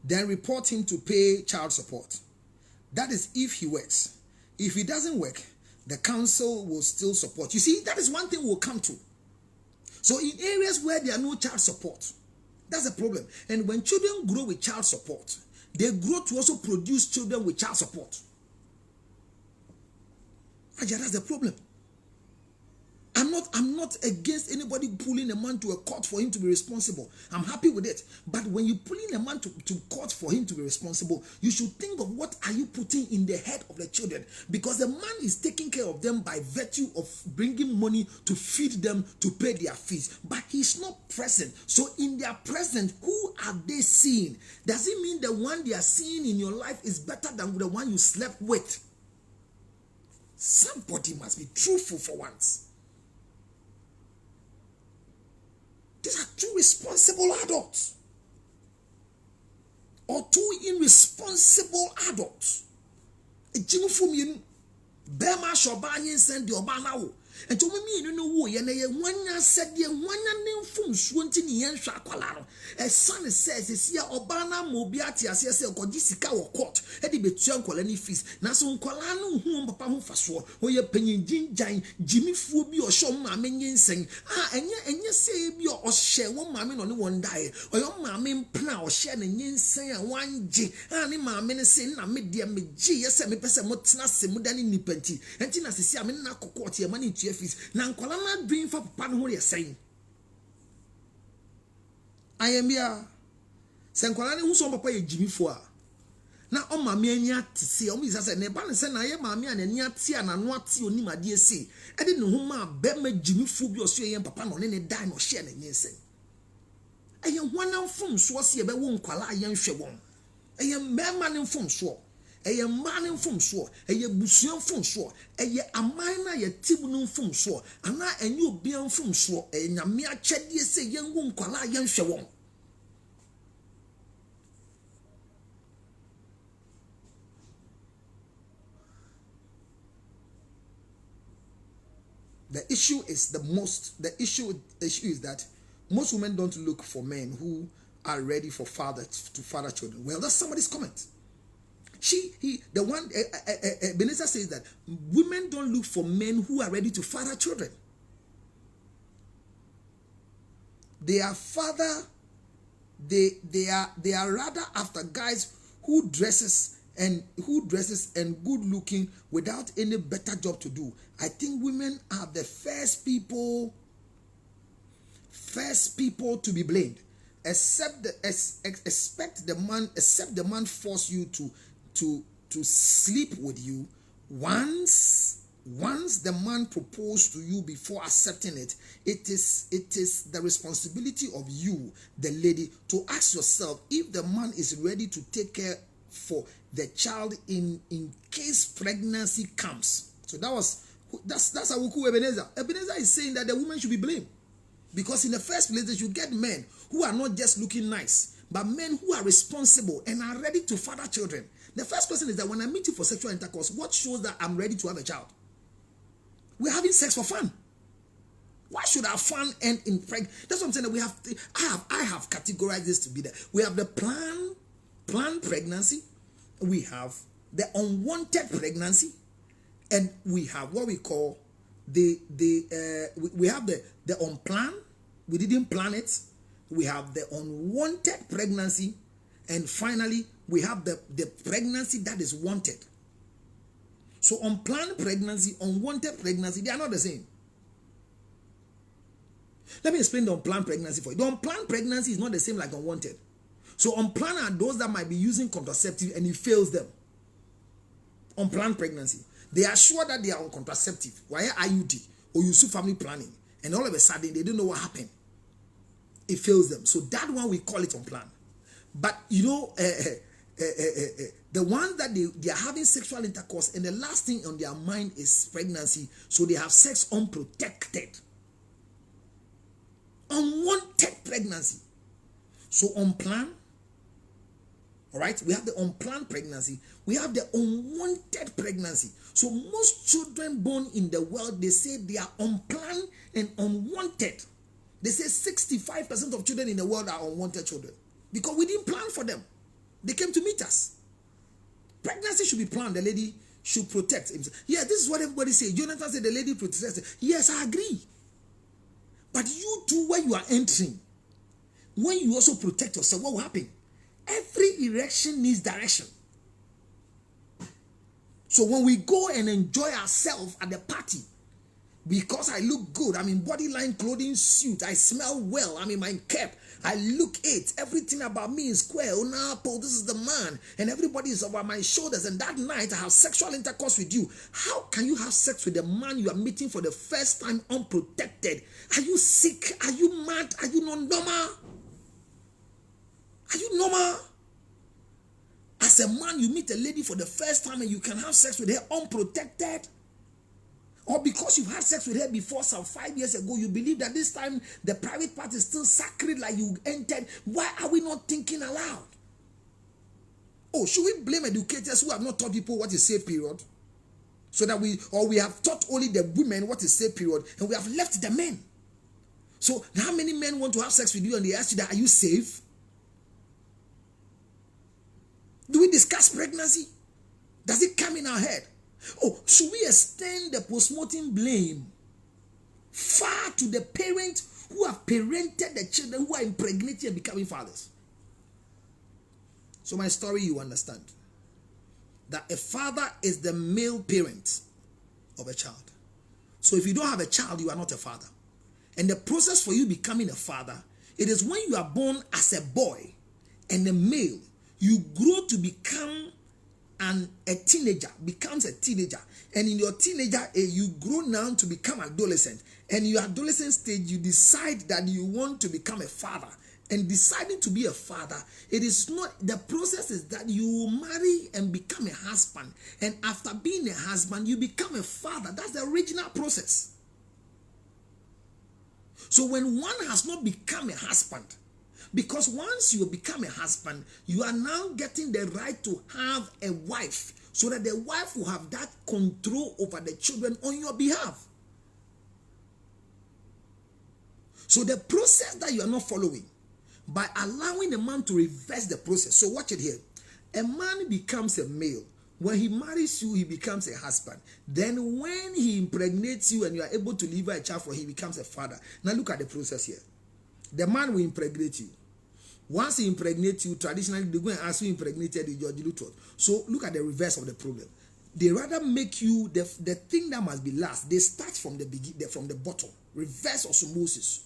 then report him to pay child support. That is if he works. If he doesn't work, the council will still support. You see, that is one thing we'll come to. So in areas where there are no child support, that's a problem. And when children grow with child support, they grow to also produce children with child support. That's the problem. I'm not against anybody pulling a man to a court for him to be responsible. I'm happy with it. But when you pulling a man to court for him to be responsible, you should think of what are you putting in the head of the children. Because the man is taking care of them by virtue of bringing money to feed them, to pay their fees. But he's not present. So in their presence, who are they seeing? Does it mean the one they are seeing in your life is better than the one you slept with? Somebody must be truthful for once. These are two responsible adults, or two irresponsible adults. Bema shobani send your banao. And to me, you know, one ya said, "Ye one name from Swanty and Shakwalaro." A son says, "Is here Obana Mobiati as yes, or Jessica or court, Eddie Betuan Colony fees. Nason Colano, whom Papa Faso, or your penny Jin Jimmy Fubi or Shaw Mammy saying, and you say, or share one mammy on one die, or your mammy plow, share and yin say one G, and mammy saying, I made dear me G, yes, I may pass a motna Simudani Nipenti, and Tina says, I'm in a court, your money to fees. Now, Colana dream for Papa who you're saying. I am here. Sankolani who saw Papa Jimmy for. na o maame anya te se o mi say ne ba ne say na ye maame an ani ate an ano ate onim ade se e de ne ho ma be ma jimifu bi o so ye papa no ne die no hye na nyensen eye hwanam fom so se be wo nkwala aye nhwe won eye mema ne fom so eye ma ne fom so eye busuan fom so eye aman na ye tibu no fom so ana enye obian fom so eye nyame akyede se ye wo nkwala aye nhwe won. The issue is that most women don't look for men who are ready for father children. Well, that's somebody's comment. Beneza says that women don't look for men who are ready to father children. They are rather after guys who dresses and good looking without any better job to do. I think women are the first people to be blamed. Except the man force you to sleep with you. Once the man proposed to you before accepting it, it is the responsibility of you, the lady, to ask yourself if the man is ready to take care for the child in case pregnancy comes. So that's Awuku Ebenezer. Ebenezer is saying that the woman should be blamed. Because in the first place, they should get men who are not just looking nice, but men who are responsible and are ready to father children. The first question is that when I meet you for sexual intercourse, what shows that I'm ready to have a child? We're having sex for fun. Why should our fun end in pregnancy? That's what I'm saying. That I have categorized this to be there. We have the planned pregnancy, we have the unwanted pregnancy, and we have what we call we have the unplanned, we didn't plan it, we have the unwanted pregnancy, and finally we have the pregnancy that is wanted. So unplanned pregnancy, unwanted pregnancy, they are not the same. Let me explain the unplanned pregnancy for you. The unplanned pregnancy is not the same like unwanted. So unplanned are those that might be using contraceptive and it fails them. Unplanned pregnancy. They are sure that they are on contraceptive, via IUD, or use family planning, and all of a sudden they don't know what happened. It fails them. So that one we call it unplanned. But you know, the ones that they are having sexual intercourse and the last thing on their mind is pregnancy, so they have sex unprotected. Unwanted pregnancy. So unplanned. All right, we have the unplanned pregnancy. We have the unwanted pregnancy. So most children born in the world, they say they are unplanned and unwanted. They say 65% of children in the world are unwanted children because we didn't plan for them. They came to meet us. Pregnancy should be planned. The lady should protect himself. Yeah, this is what everybody says. Jonathan said the lady protects. Yes, I agree. But you too, when you are entering, when you also protect yourself, what will happen? Every erection needs direction. So when we go and enjoy ourselves at the party, because I look good, I'm in bodyline clothing suit, I smell well, I'm in my cap, I look it, everything about me is square, oh no, this is the man, and everybody is over my shoulders, and that night I have sexual intercourse with you. How can you have sex with the man you are meeting for the first time unprotected? Are you sick? Are you mad? Are you not normal? Are you normal? As a man, you meet a lady for the first time and you can have sex with her unprotected? Or because you've had sex with her before some 5 years ago, you believe that this time the private part is still sacred like you entered. Why are we not thinking aloud? Oh, should we blame educators who have not taught people what is safe period? So that we have taught only the women what is safe period and we have left the men. So how many men want to have sex with you and they ask you that, are you safe? Do we discuss pregnancy? Does it come in our head? Oh, should we extend the postmortem blame far to the parents who have parented the children who are impregnating and becoming fathers? So my story, you understand that a father is the male parent of a child. So if you don't have a child, you are not a father. And the process for you becoming a father, it is when you are born as a boy and a male, you grow to become a teenager, becomes a teenager, and in your teenager age, you grow now to become adolescent, and in your adolescent stage, you decide that you want to become a father. And deciding to be a father, it is not, the process is that you marry and become a husband, and after being a husband, you become a father. That's the original process. So when one has not become a husband, because once you become a husband, you are now getting the right to have a wife, so that the wife will have that control over the children on your behalf. So the process that you are not following, by allowing a man to reverse the process. So watch it here. A man becomes a male. When he marries you, he becomes a husband. Then when he impregnates you and you are able to deliver a child for him, he becomes a father. Now look at the process here. The man will impregnate you. Once he impregnates you, traditionally they go and ask you impregnated George Lutterodt. So look at the reverse of the problem. They rather make you the thing that must be last. They start from the beginning, from the bottom. Reverse osmosis.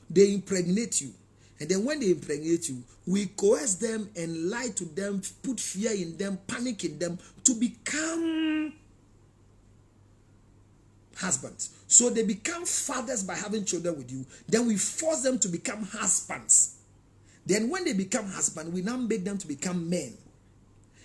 They impregnate you. And then when they impregnate you, we coerce them and lie to them, put fear in them, panic in them to become husbands. So they become fathers by having children with you. Then we force them to become husbands. Then when they become husbands, we now make them to become men.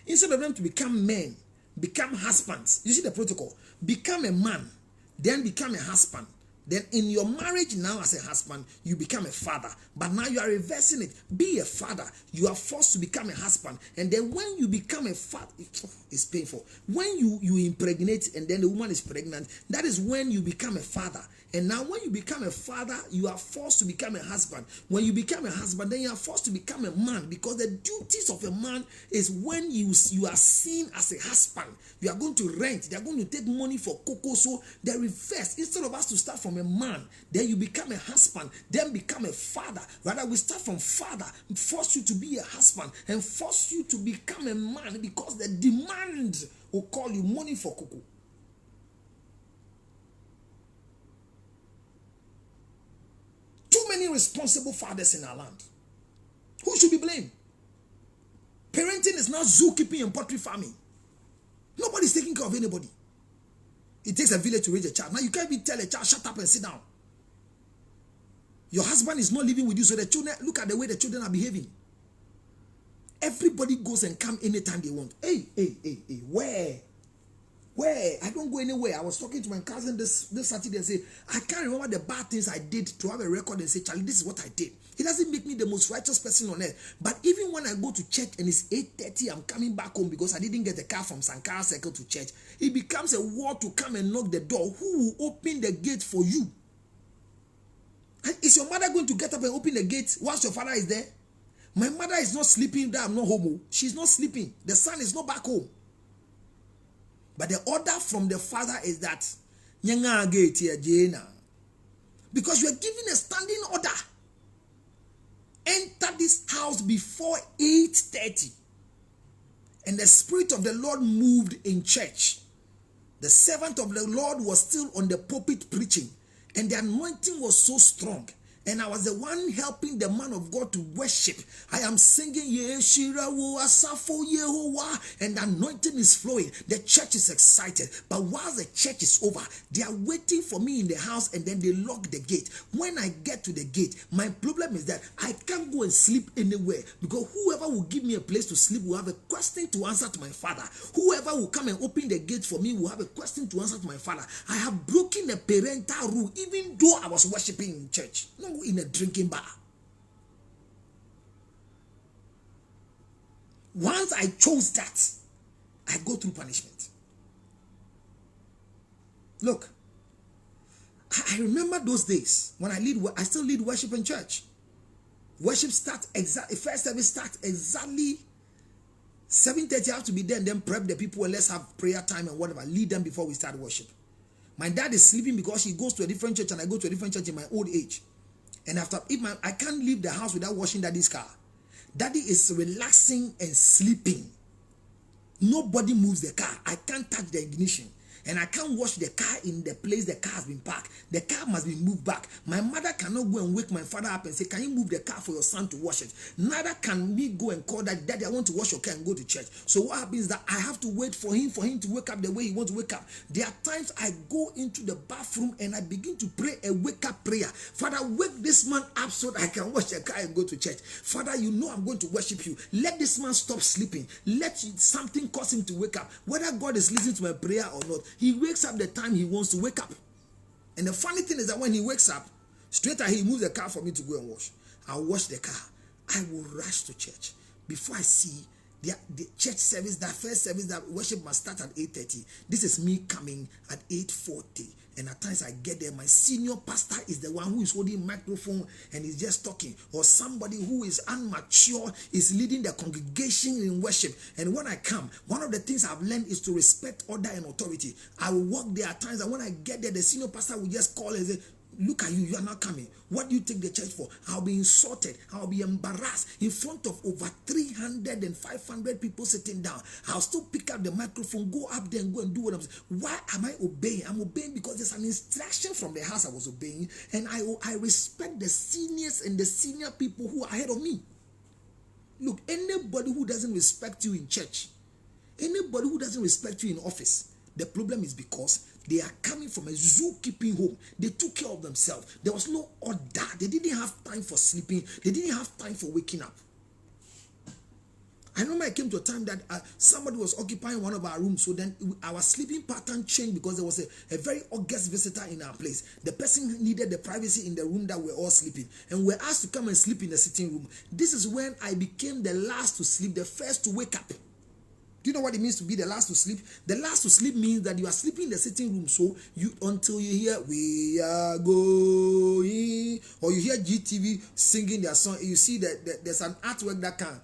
Instead of them to become men, become husbands. You see the protocol. Become a man, then become a husband. Then in your marriage now as a husband, you become a father. But now you are reversing it. Be a father. You are forced to become a husband. And then when you become a father, it's painful. When you impregnate and then the woman is pregnant, that is when you become a father. And now when you become a father, you are forced to become a husband. When you become a husband, then you are forced to become a man, because the duties of a man is when you are seen as a husband. You are going to rent. They are going to take money for cocoa. So they reverse. Instead of us to start from a man, then you become a husband, then become a father. Rather, we start from father, force you to be a husband, and force you to become a man, because the demand will call you money for cocoa. Too many responsible fathers in our land. Who should be blamed? Parenting is now zookeeping and poultry farming. Nobody's taking care of anybody. It takes a village to raise a child. Now you can't even tell a child, shut up and sit down. Your husband is not living with you, so the children, look at the way the children are behaving. Everybody goes and comes anytime they want. Hey, where? I don't go anywhere. I was talking to my cousin this Saturday and say, I can't remember the bad things I did to have a record and say, Charlie, this is what I did. It doesn't make me the most righteous person on earth. But even when I go to church and it's 8:30, I'm coming back home because I didn't get a car from Sankara Circle to church. It becomes a war to come and knock the door. Who will open the gate for you? And is your mother going to get up and open the gate whilst your father is there? My mother is not sleeping there. I'm not home. She's not sleeping. The son is not back home. But the order from the father is that because you are given a standing order. Enter this house before 8:30. And the Spirit of the Lord moved in church. The servant of the Lord was still on the pulpit preaching. And the anointing was so strong. And I was the one helping the man of God to worship. I am singing, Yeshira Asafo Yehovah, and the anointing is flowing. The church is excited. But while the church is over, they are waiting for me in the house, and then they lock the gate. When I get to the gate, my problem is that I can't go and sleep anywhere, because whoever will give me a place to sleep will have a question to answer to my father. Whoever will come and open the gate for me will have a question to answer to my father. I have broken the parental rule, even though I was worshiping in church. No, in a drinking bar. Once I chose that, I go through punishment. Look, I remember those days when I still lead worship in church. Worship starts exactly, first service starts exactly 7:30. I have to be there and then prep the people and let's have prayer time and whatever. Lead them before we start worship. My dad is sleeping because he goes to a different church and I go to a different church in my old age. And I can't leave the house without washing daddy's car. Daddy is relaxing and sleeping. Nobody moves the car. I can't touch the ignition. and I can't wash the car in the place the car has been parked. The car must be moved back. My mother cannot go and wake my father up and say, can you move the car for your son to wash it? Neither can me go and call that, daddy, I want to wash your car and go to church. So what happens is that I have to wait for him to wake up the way he wants to wake up. There are times I go into the bathroom and I begin to pray a wake up prayer. Father, wake this man up so that I can wash the car and go to church. Father, you know I'm going to worship you. Let this man stop sleeping. Let something cause him to wake up. Whether God is listening to my prayer or not, he wakes up the time he wants to wake up. And the funny thing is that when he wakes up, straight away he moves the car for me to go and wash. I'll wash the car. I will rush to church. Before I see the church service, that first service, that worship must start at 8:30. This is me coming at 8:40. And at times I get there, my senior pastor is the one who is holding microphone and is just talking. Or somebody who is immature is leading the congregation in worship. And when I come, one of the things I've learned is to respect order and authority. I will walk there at times, and when I get there, the senior pastor will just call and say, look at you, you are not coming. What do you take the church for? I'll be insulted. I'll be embarrassed in front of over 300 and 500 people sitting down. I'll still pick up the microphone, go up there and go and do what I'm saying. Why am I obeying? I'm obeying because there's an instruction from the house I was obeying, and I respect the seniors and the senior people who are ahead of me. Look, anybody who doesn't respect you in church, anybody who doesn't respect you in office, the problem is because they are coming from a zookeeping home. They took care of themselves. There was no order. They didn't have time for sleeping. They didn't have time for waking up. I remember I came to a time that somebody was occupying one of our rooms. So then our sleeping pattern changed because there was a very august visitor in our place. The person needed the privacy in the room that we're all sleeping. And we're asked to come and sleep in the sitting room. This is when I became the last to sleep, the first to wake up. Do you know what it means to be the last to sleep? The last to sleep means that you are sleeping in the sitting room, so you until you hear "We are going," or you hear GTV singing their song. You see that there's an artwork that can.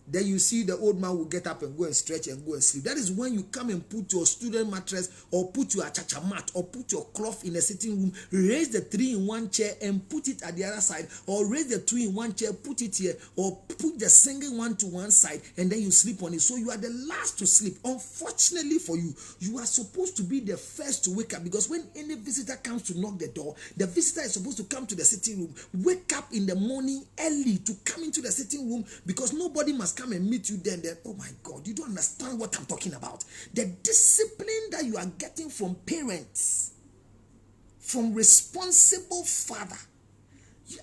Then you see the old man will get up and go and stretch and go and sleep. That is when you come and put your student mattress or put your chacha mat or put your cloth in the sitting room, raise the 3-in-1 chair and put it at the other side, or raise the 2-in-1 chair, put it here, or put the single one to one side, and then you sleep on it. So you are the last to sleep. Unfortunately for you, you are supposed to be the first to wake up, because when any visitor comes to knock the door, the visitor is supposed to come to the sitting room, wake up in the morning early to come into the sitting room, because nobody must come and meet you then. Oh my God, you don't understand what I'm talking about. The discipline that you are getting from parents, from responsible father.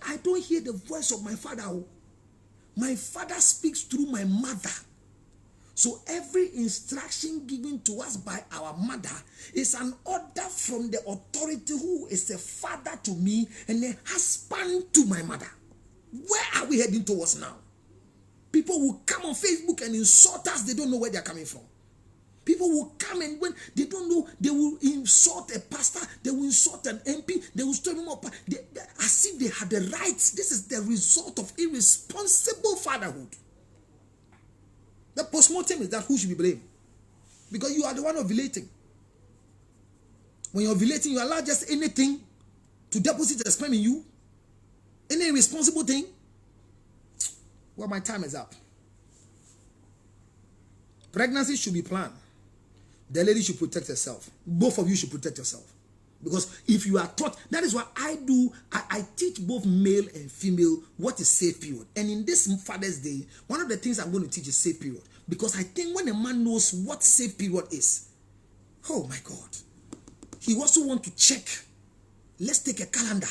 I don't hear the voice of my father. My father speaks through my mother. So every instruction given to us by our mother is an order from the authority who is a father to me and a husband to my mother. Where are we heading towards now? People will come on Facebook and insult us. They don't know where they're coming from. People will come, and when they don't know, they will insult a pastor. They will insult an MP. They will stir him up as if they had the rights. This is the result of irresponsible fatherhood. The postmortem is that who should be blamed? Because you are the one ovulating. When you're ovulating, you allow just anything to deposit a sperm in you. Any irresponsible thing. Well, my time is up. Pregnancy should be planned. The lady should protect herself. Both of you should protect yourself. Because if you are taught, that is what I do. I teach both male and female what is safe period. And in this Father's Day, one of the things I'm going to teach is safe period. Because I think when a man knows what safe period is, oh my God, he also want to check. Let's take a calendar.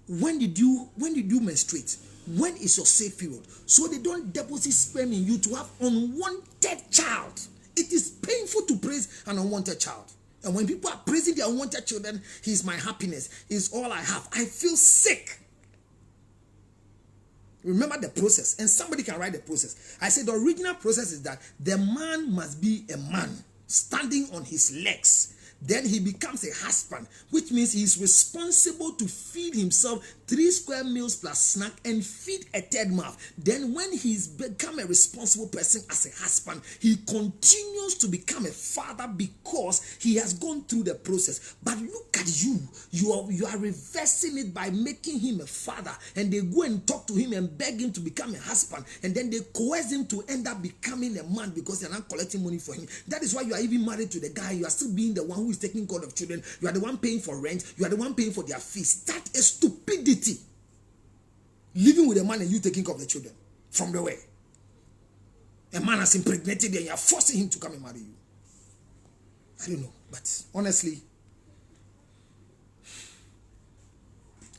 When did you menstruate? When is your safe period? So they don't deposit sperm in you to have unwanted child. It is painful to praise an unwanted child. And when people are praising their unwanted children, he's my happiness, he's all I have. I feel sick. Remember the process, and somebody can write the process. I said the original process is that the man must be a man, standing on his legs. Then he becomes a husband, which means he's responsible to feed himself 3 square meals plus snack and feed a third mouth. Then when he's become a responsible person as a husband, he continues to become a father because he has gone through the process. But look at you. You are reversing it by making him a father, and they go and talk to him and beg him to become a husband, and then they coerce him to end up becoming a man because they're not collecting money for him. That is why you are even married to the guy. You are still being the one who is taking care of children. You are the one paying for rent. You are the one paying for their fees. That is stupidity. Living with a man and you taking care of the children from the way. A man has impregnated you and you are forcing him to come and marry you. I don't know, but honestly,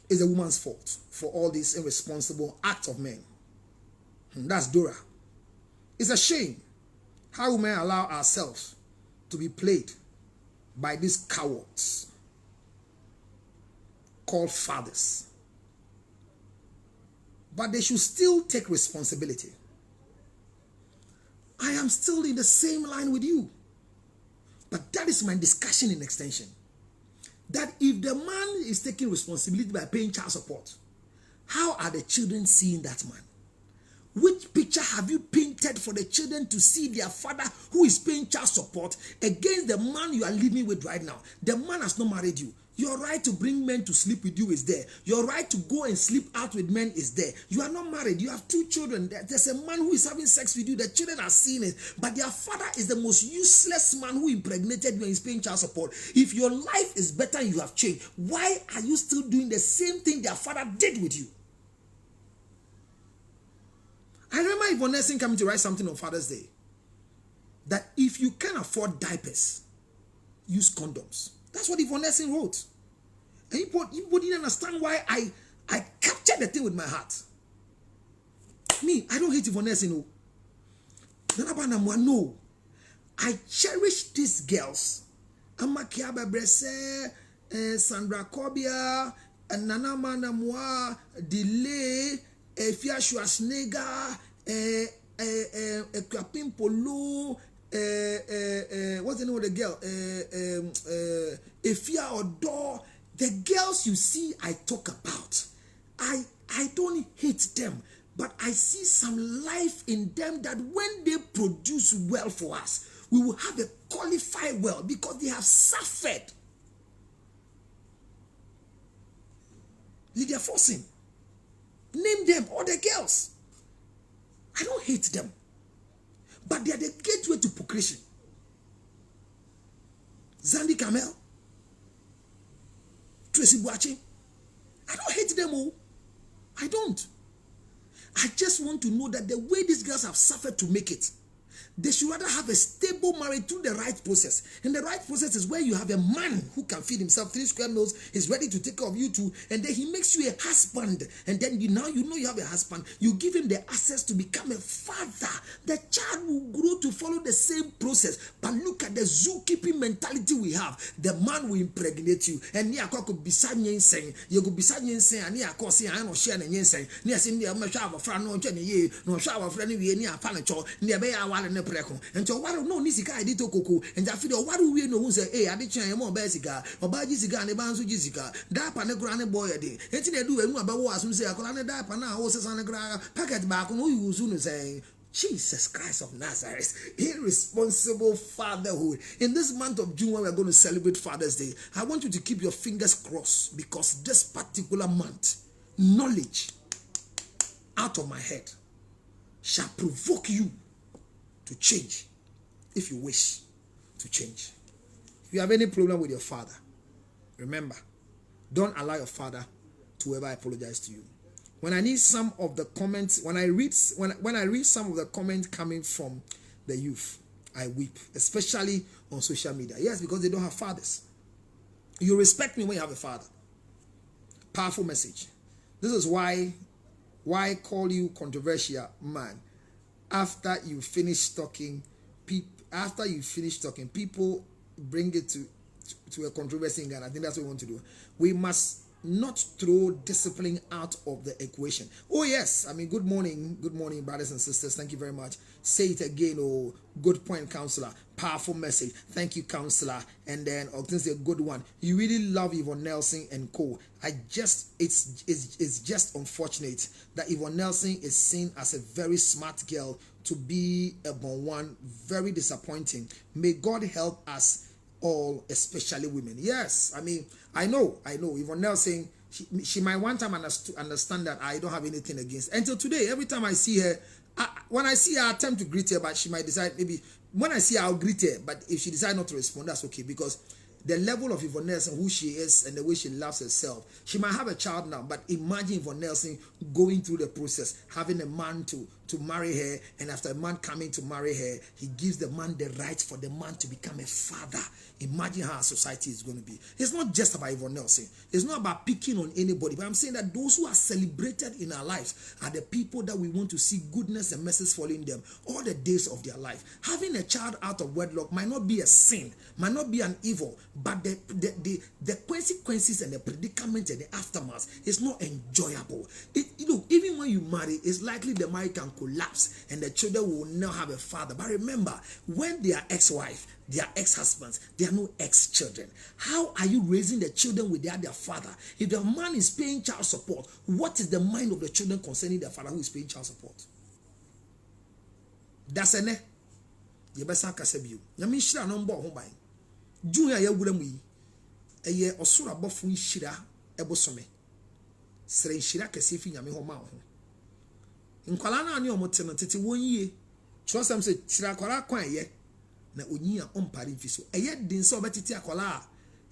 it's a woman's fault for all these irresponsible acts of men. And that's Dora. It's a shame how we may allow ourselves to be played by these cowards called fathers. But they should still take responsibility. I am still in the same line with you. But that is my discussion in extension. That if the man is taking responsibility by paying child support, how are the children seeing that man? Which picture have you painted for the children to see their father who is paying child support against the man you are living with right now? The man has not married you. Your right to bring men to sleep with you is there. Your right to go and sleep out with men is there. You are not married. You have 2 children. There's a man who is having sex with you. The children are seeing it. But their father is the most useless man who impregnated you and is paying child support. If your life is better and you have changed, why are you still doing the same thing their father did with you? I remember Yvonne Nelson coming to write something on Father's Day. That if you can't afford diapers, use condoms. That's what Yvonne Nelson wrote. And you didn't understand why I captured the thing with my heart. Me, I don't hate Yvonne Nelson. No. I cherish these girls. Amakia Bebrese, Sandra Kobia, Nana Manamwa, Delay, Fia Schwarzenegger, Ekwapin Polo, what's the name of the girl? Efia Odo. The girls you see I talk about, I don't hate them, but I see some life in them that when they produce well for us, we will have a qualified well because they have suffered. Lydia Forcing. Name them, all the girls. I don't hate them, but they are the gateway to procreation. Zandi Kamel, Tracy Buachi. I don't hate them all. I don't. I just want to know that the way these girls have suffered to make it, they should rather have a stable marriage through the right process. And the right process is where you have a man who can feed himself 3 square meals, is ready to take care of you too, and then he makes you a husband. And then you know you have a husband. You give him the access to become a father. The child will grow to follow the same process. But look at the zookeeping mentality we have. The man will impregnate you. And you could be saying, you could be saying, and you could say, I don't share the saying, near saying, I'm a child of friend, no Jenny, no child of friend, near Panacho, near Bay. And so, what no Nisika, I did to Coco, and I feel what do we know who say, hey, I did change more basica, or by Jessica and the Bansu Jessica, that and a granny boy a day. And they do and about what I say, I call on a dap and now horses on the ground, packet back, and who soon say, Jesus Christ of Nazareth, irresponsible fatherhood. In this month of June, when we're going to celebrate Father's Day, I want you to keep your fingers crossed because this particular month, knowledge out of my head shall provoke you to change if you wish to change. If you have any problem with your father, remember, don't allow your father to ever apologize to you. When I need some of the comments, when I read some of the comments coming from the youth, I weep, especially on social media. Yes, because they don't have fathers. You respect me when you have a father. Powerful message. This is why call you controversial man. After you finish talking, people bring it to a controversy, and I think that's what we want to do. We must not throw discipline out of the equation. Oh yes, I mean, good morning, brothers and sisters. Thank you very much. Say it again. Oh, good point, counselor. Powerful message. Thank you, counselor. And then Ogden a good one. You really love Yvonne Nelson and co. It's just unfortunate that Yvonne Nelson is seen as a very smart girl to be a born one. Very disappointing. May God help us all, especially women. Yes, I mean, I know. Yvonne Nelson, she might one time understand that I don't have anything against. Until today, every time I see her, when I see her, I attempt to greet her, but she might decide maybe when I see her, I'll greet her. But if she decides not to respond, that's okay, because the level of Yvonne Nelson, who she is, and the way she loves herself. She might have a child now, but imagine Yvonne Nelson going through the process, having a man to marry her, and after a man coming to marry her, he gives the man the right for the man to become a father. Imagine how our society is going to be. It's not just about Yvonne Nelson. It's not about picking on anybody, but I'm saying that those who are celebrated in our lives are the people that we want to see goodness and mercy following them all the days of their life. Having a child out of wedlock might not be a sin, might not be an evil, but the consequences and the predicament and the aftermath is not enjoyable. Even when you marry, it's likely the marriage can collapse and the children will not have a father. But remember, when they are ex-wife, they are ex-husbands, they are no ex-children. How are you raising the children without their father? If the man is paying child support, what is the mind of the children concerning their father who is paying child support? That's a ne. Yebesa kasebiu. Yami shira no mbo ho ban. Junior ya wura mu yi. Eye osoro abofo shira ebosome. Sere shira kase fi nyame ho ma ho. Nkwala na ani omote no tete won yie. Chosam se shira kwala kwan ye. Na onyi a ompare mfiso. Eye din se obetete akwala a.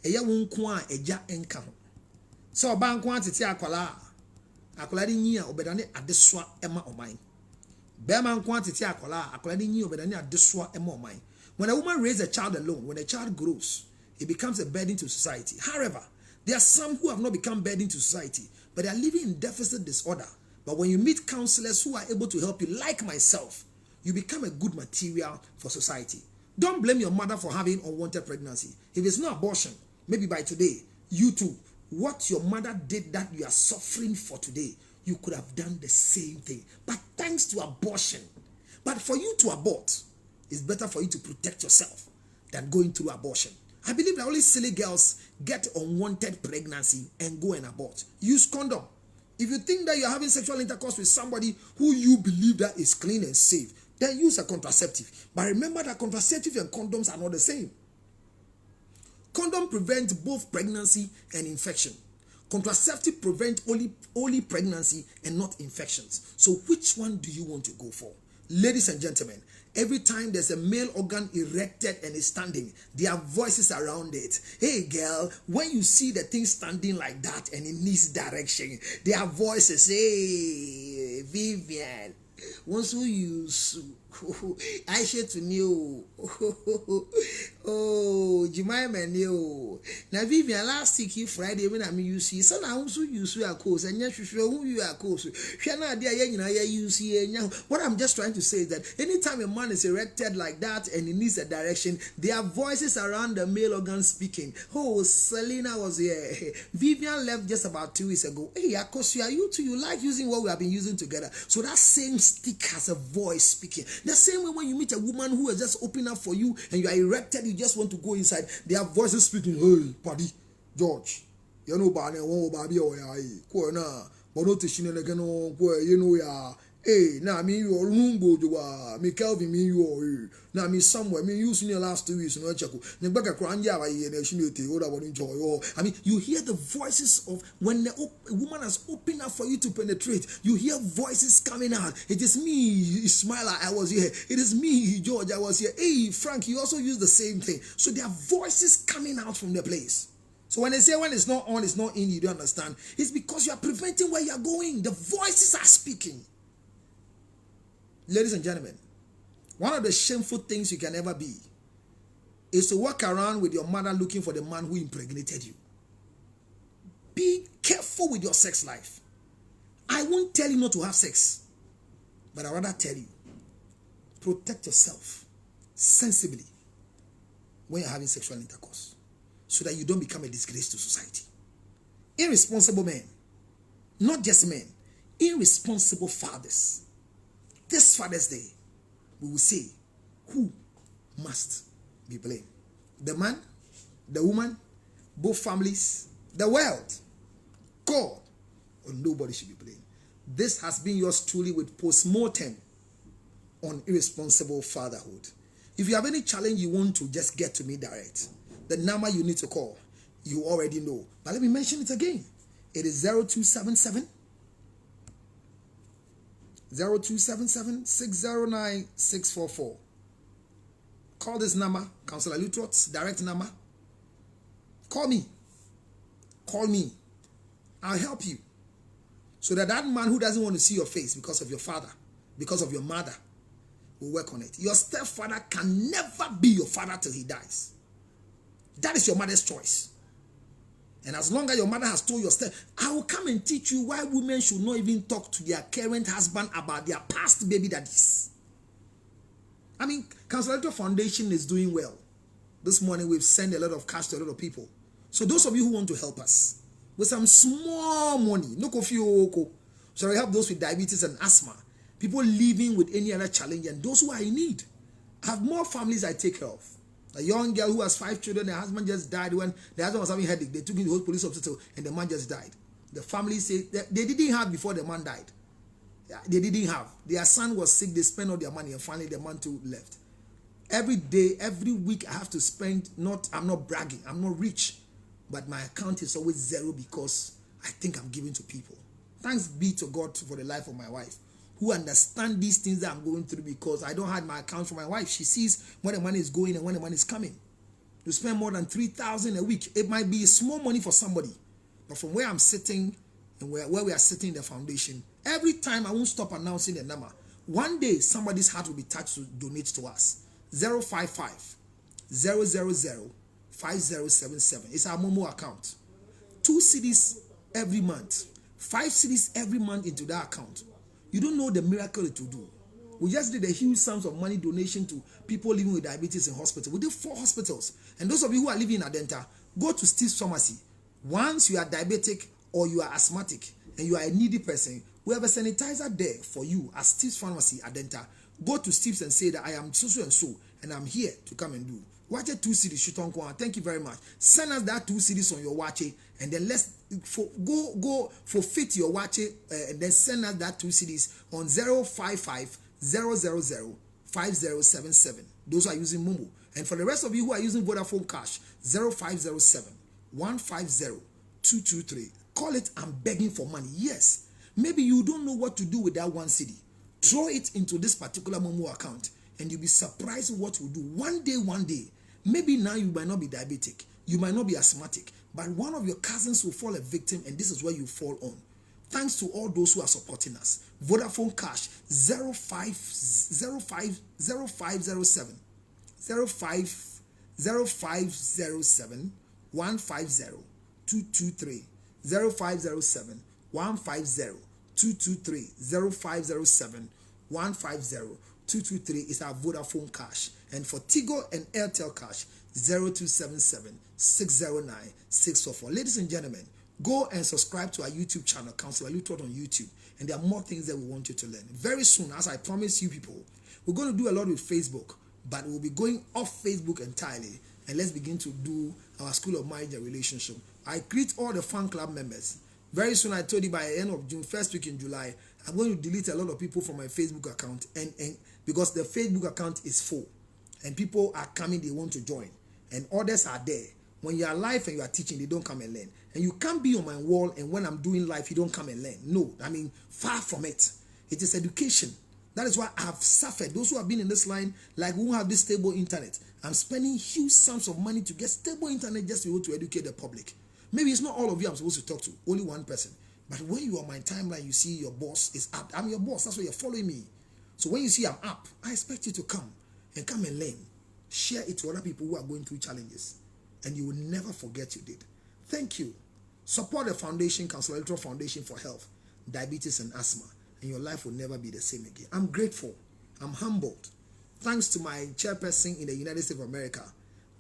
Eye wonko a eja enka ho. Se oba nko atete akwala a. Akwala di nyi a obedane adesoa ema oman. Beman quantity akwala ni obedani adeswa emomai. When a woman raises a child alone, when a child grows, it becomes a burden to society. However, there are some who have not become burden to society, but they are living in deficit disorder. But when you meet counselors who are able to help you, like myself, you become a good material for society. Don't blame your mother for having unwanted pregnancy. If it's not abortion, maybe by today, you too, what your mother did that you are suffering for today, you could have done the same thing. But thanks to abortion. But for you to abort, it's better for you to protect yourself than going through abortion. I believe that only silly girls get unwanted pregnancy and go and abort. Use condom. If you think that you're having sexual intercourse with somebody who you believe that is clean and safe, then use a contraceptive. But remember that contraceptive and condoms are not the same. Condom prevents both pregnancy and infection. Contraceptive prevent only pregnancy and not infections. So which one do you want to go for? Ladies and gentlemen, every time there's a male organ erected and is standing, there are voices around it. Hey girl, when you see the thing standing like that and in this direction, there are voices. Hey Vivian, once who use I share to new. Oh, Jemima new. Now Vivian last week Friday when I mean you see, so now who use your course and yes, who you are course. What I'm just trying to say is that anytime a man is erected like that and in this direction, there are voices around the male organ speaking. Oh, Selena was here. Vivian left just about 2 weeks ago. Hey, Akosia, you too, you like using what we have been using together. So that same stick has a voice speaking. The same way when you meet a woman who has just opened up for you and you are erected, you just want to go inside, there are voices speaking. Hey, buddy, George, you know, Barney, oh, baby, oh, yeah, Corona, but not to Shin again, you know, yeah. Hey, now me you are Lungo, you are me Calvin, me you are now me somewhere, me using your last 2 weeks, no check. Nebaka Kranja, I enjoy. I mean, you hear the voices of when the woman has opened up for you to penetrate, you hear voices coming out. It is me, Smiler, I was here. It is me, George, I was here. Hey, Frank, you also use the same thing. So there are voices coming out from the place. So when they say when it's not on, it's not in, you don't understand. It's because you are preventing where you are going. The voices are speaking. Ladies and gentlemen, one of the shameful things you can ever be is to walk around with your mother looking for the man who impregnated you. Be careful with your sex life. I won't tell you not to have sex, but I'd rather tell you, protect yourself sensibly when you're having sexual intercourse so that you don't become a disgrace to society. Irresponsible men, not just men, irresponsible fathers. This Father's Day, we will say, who must be blamed? The man, the woman, both families, the world, God, or nobody should be blamed. This has been yours truly with Postmortem on irresponsible fatherhood. If you have any challenge you want to, just get to me direct. The number you need to call, you already know. But let me mention it again. It is 0277 609 644. Call this number, Counselor Lutterodt's direct number. Call me. Call me. I'll help you. So that man who doesn't want to see your face because of your father, because of your mother, will work on it. Your stepfather can never be your father till he dies. That is your mother's choice. And as long as your mother has told your I will come and teach you why women should not even talk to their current husband about their past baby daddies. I mean, Counselor Lutterodt Foundation is doing well. This morning we've sent a lot of cash to a lot of people. So those of you who want to help us with some small money, no coffee, so we help those with diabetes and asthma, people living with any other challenge, and those who are in need. I have more families I take care of. A young girl who has 5 children, her husband just died when the husband was having a headache. They took him to the whole police hospital and the man just died. The family say they didn't have before the man died. They didn't have. Their son was sick, they spent all their money, and finally the man too left. Every day, every week I have to spend, I'm not bragging, I'm not rich, but my account is always zero because I think I'm giving to people. Thanks be to God for the life of my wife, who understand these things that I'm going through, because I don't have my account for my wife. She sees when the money is going and when the money is coming. You spend more than 3,000 a week. It might be small money for somebody, but from where I'm sitting and where we are sitting in the foundation, every time I won't stop announcing the number. One day somebody's heart will be touched to donate to us. 055 000 5077. It's our Momo account. 2 cedis every month, 5 cedis every month into that account. You don't know the miracle it will do. We just did a huge sums of money donation to people living with diabetes in hospital. We did 4 hospitals. And those of you who are living in Adenta, go to Steve's Pharmacy. Once you are diabetic or you are asthmatic and you are a needy person, we have a sanitizer there for you at Steve's Pharmacy, Adenta. Go to Steve's and say that I am so and so, and I'm here to come and do. Watch it 2 cedis, shoot on. Thank you very much. Send us that 2 cedis on your watch, and then let's go forfeit your watch, and then send us that 2 cedis on 055 000 5077. Those are using Momo. And for the rest of you who are using Vodafone Cash, 0507 150 223. Call it, I'm begging for money. Yes, maybe you don't know what to do with that 1 cedi. Throw it into this particular Momo account, and you'll be surprised what we'll do. One day, maybe now you might not be diabetic, you might not be asthmatic, but one of your cousins will fall a victim, and this is where you fall on. Thanks to all those who are supporting us. Vodafone Cash 0507 150 223 0507 150 223 0507 150 223 is our Vodafone Cash. And for Tigo and Airtel Cash, 0277 609 644. Ladies and gentlemen, go and subscribe to our YouTube channel, Counselor Lutterodt on YouTube. And there are more things that we want you to learn. Very soon, as I promised you people, we're going to do a lot with Facebook, but we'll be going off Facebook entirely. And let's begin to do our School of Marriage and Relationship. I greet all the fan club members. Very soon, I told you by the end of June, first week in July, I'm going to delete a lot of people from my Facebook account, and because the Facebook account is full, and people are coming, they want to join, and others are there. When you are live and you are teaching, they don't come and learn. And you can't be on my wall, and when I'm doing live, you don't come and learn. No, I mean, far from it. It is education. That is why I've suffered. Those who have been in this line, like who have this stable internet, I'm spending huge sums of money to get stable internet just to be able to educate the public. Maybe it's not all of you I'm supposed to talk to, only one person. But when you are on my timeline, you see your boss is up. I'm your boss, that's why you're following me. So when you see I'm up, I expect you to come and learn. Share it to other people who are going through challenges. And you will never forget you did. Thank you. Support the foundation, Counselor Lutterodt Foundation for Health, Diabetes and Asthma, and your life will never be the same again. I'm grateful. I'm humbled. Thanks to my chairperson in the United States of America,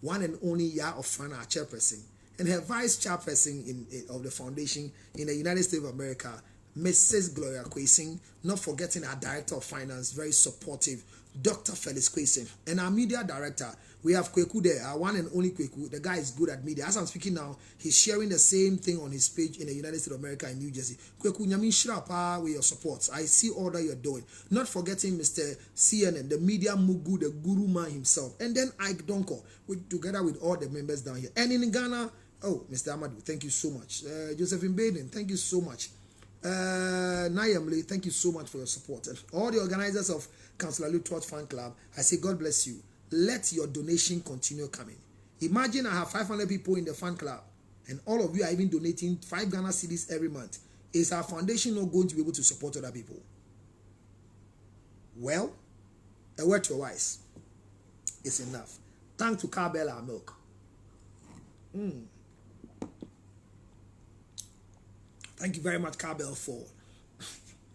one and only Yah of Fana, our chairperson, and her vice chairperson of the foundation in the United States of America, Mrs. Gloria Kwesing, not forgetting our director of finance, very supportive, Dr. Felix Kwesing, and our media director. We have Kweku there, our one and only Kweku. The guy is good at media. As I'm speaking now, he's sharing the same thing on his page in the United States of America in New Jersey. Kweku, Nyamin Shrapa with your support. I see all that you're doing. Not forgetting Mr. CNN, the media Mugu, the guru man himself. And then Ike Donko, together with all the members down here. And in Ghana, oh, Mr. Amadou, thank you so much. Josephine Baden, thank you so much. Nayamle, thank you so much for your support. And all the organizers of Councillor Lutterodt Fan Club, I say God bless you. Let your donation continue coming. Imagine I have 500 people in the fan club, and all of you are even donating 5 Ghana cedis every month. Is our foundation not going to be able to support other people? Well, a word to your wise is enough. Thanks to Cowbell our milk. Thank you very much, Cowbell, for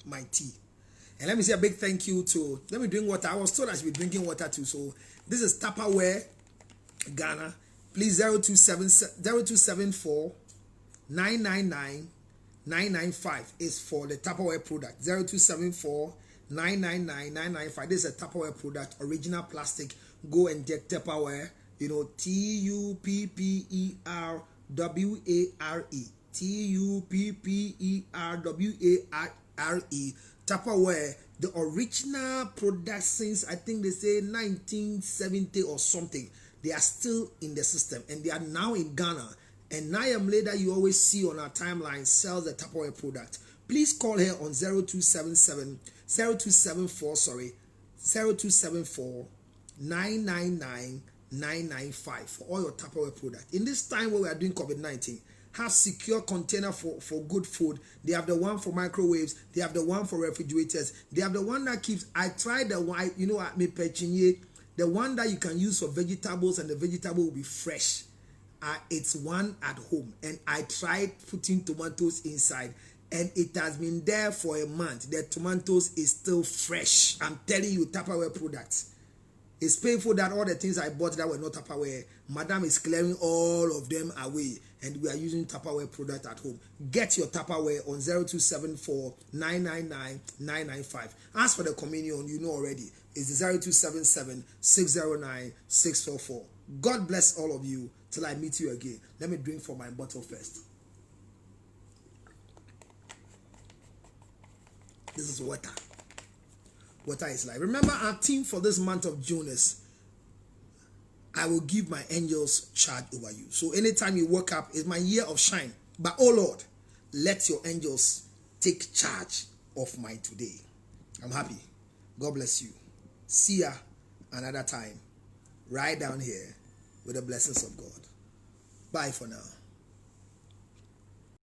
my tea. And let me say a big thank you to, let me drink water. I was told I should be drinking water too. So this is Tupperware Ghana. Please 0274 999 995 is for the Tupperware product. 0274 999 995. This is a Tupperware product, original plastic. Go and get Tupperware. You know, TUPPERWARE. TUPPERWARE. Tupperware, the original product since I think they say 1970 or something. They are still in the system and they are now in Ghana. And Nayam later you always see on our timeline sells the Tupperware product. Please call her on 0274 999 995 for all your Tupperware product. In this time where we are doing COVID-19, have secure container for good food. They have the one for microwaves. They have the one for refrigerators. They have the one that keeps, I tried the one, you know, the one that you can use for vegetables and the vegetable will be fresh. It's one at home. And I tried putting tomatoes inside and it has been there for a month. The tomatoes is still fresh. I'm telling you, Tupperware products. It's painful that all the things I bought that were not Tupperware, Madam is clearing all of them away, and we are using Tupperware product at home. Get your Tupperware on 0274 999 995. As for the communion, you know already, it's 0277 609 644. God bless all of you till I meet you again. Let me drink from my bottle first. This is water. Water is life. Remember, our theme for this month of June is I will give my angels charge over you. So anytime you wake up, it's my year of shine. But oh Lord, let your angels take charge of my today. I'm happy. God bless you. See ya another time. Right down here with the blessings of God. Bye for now.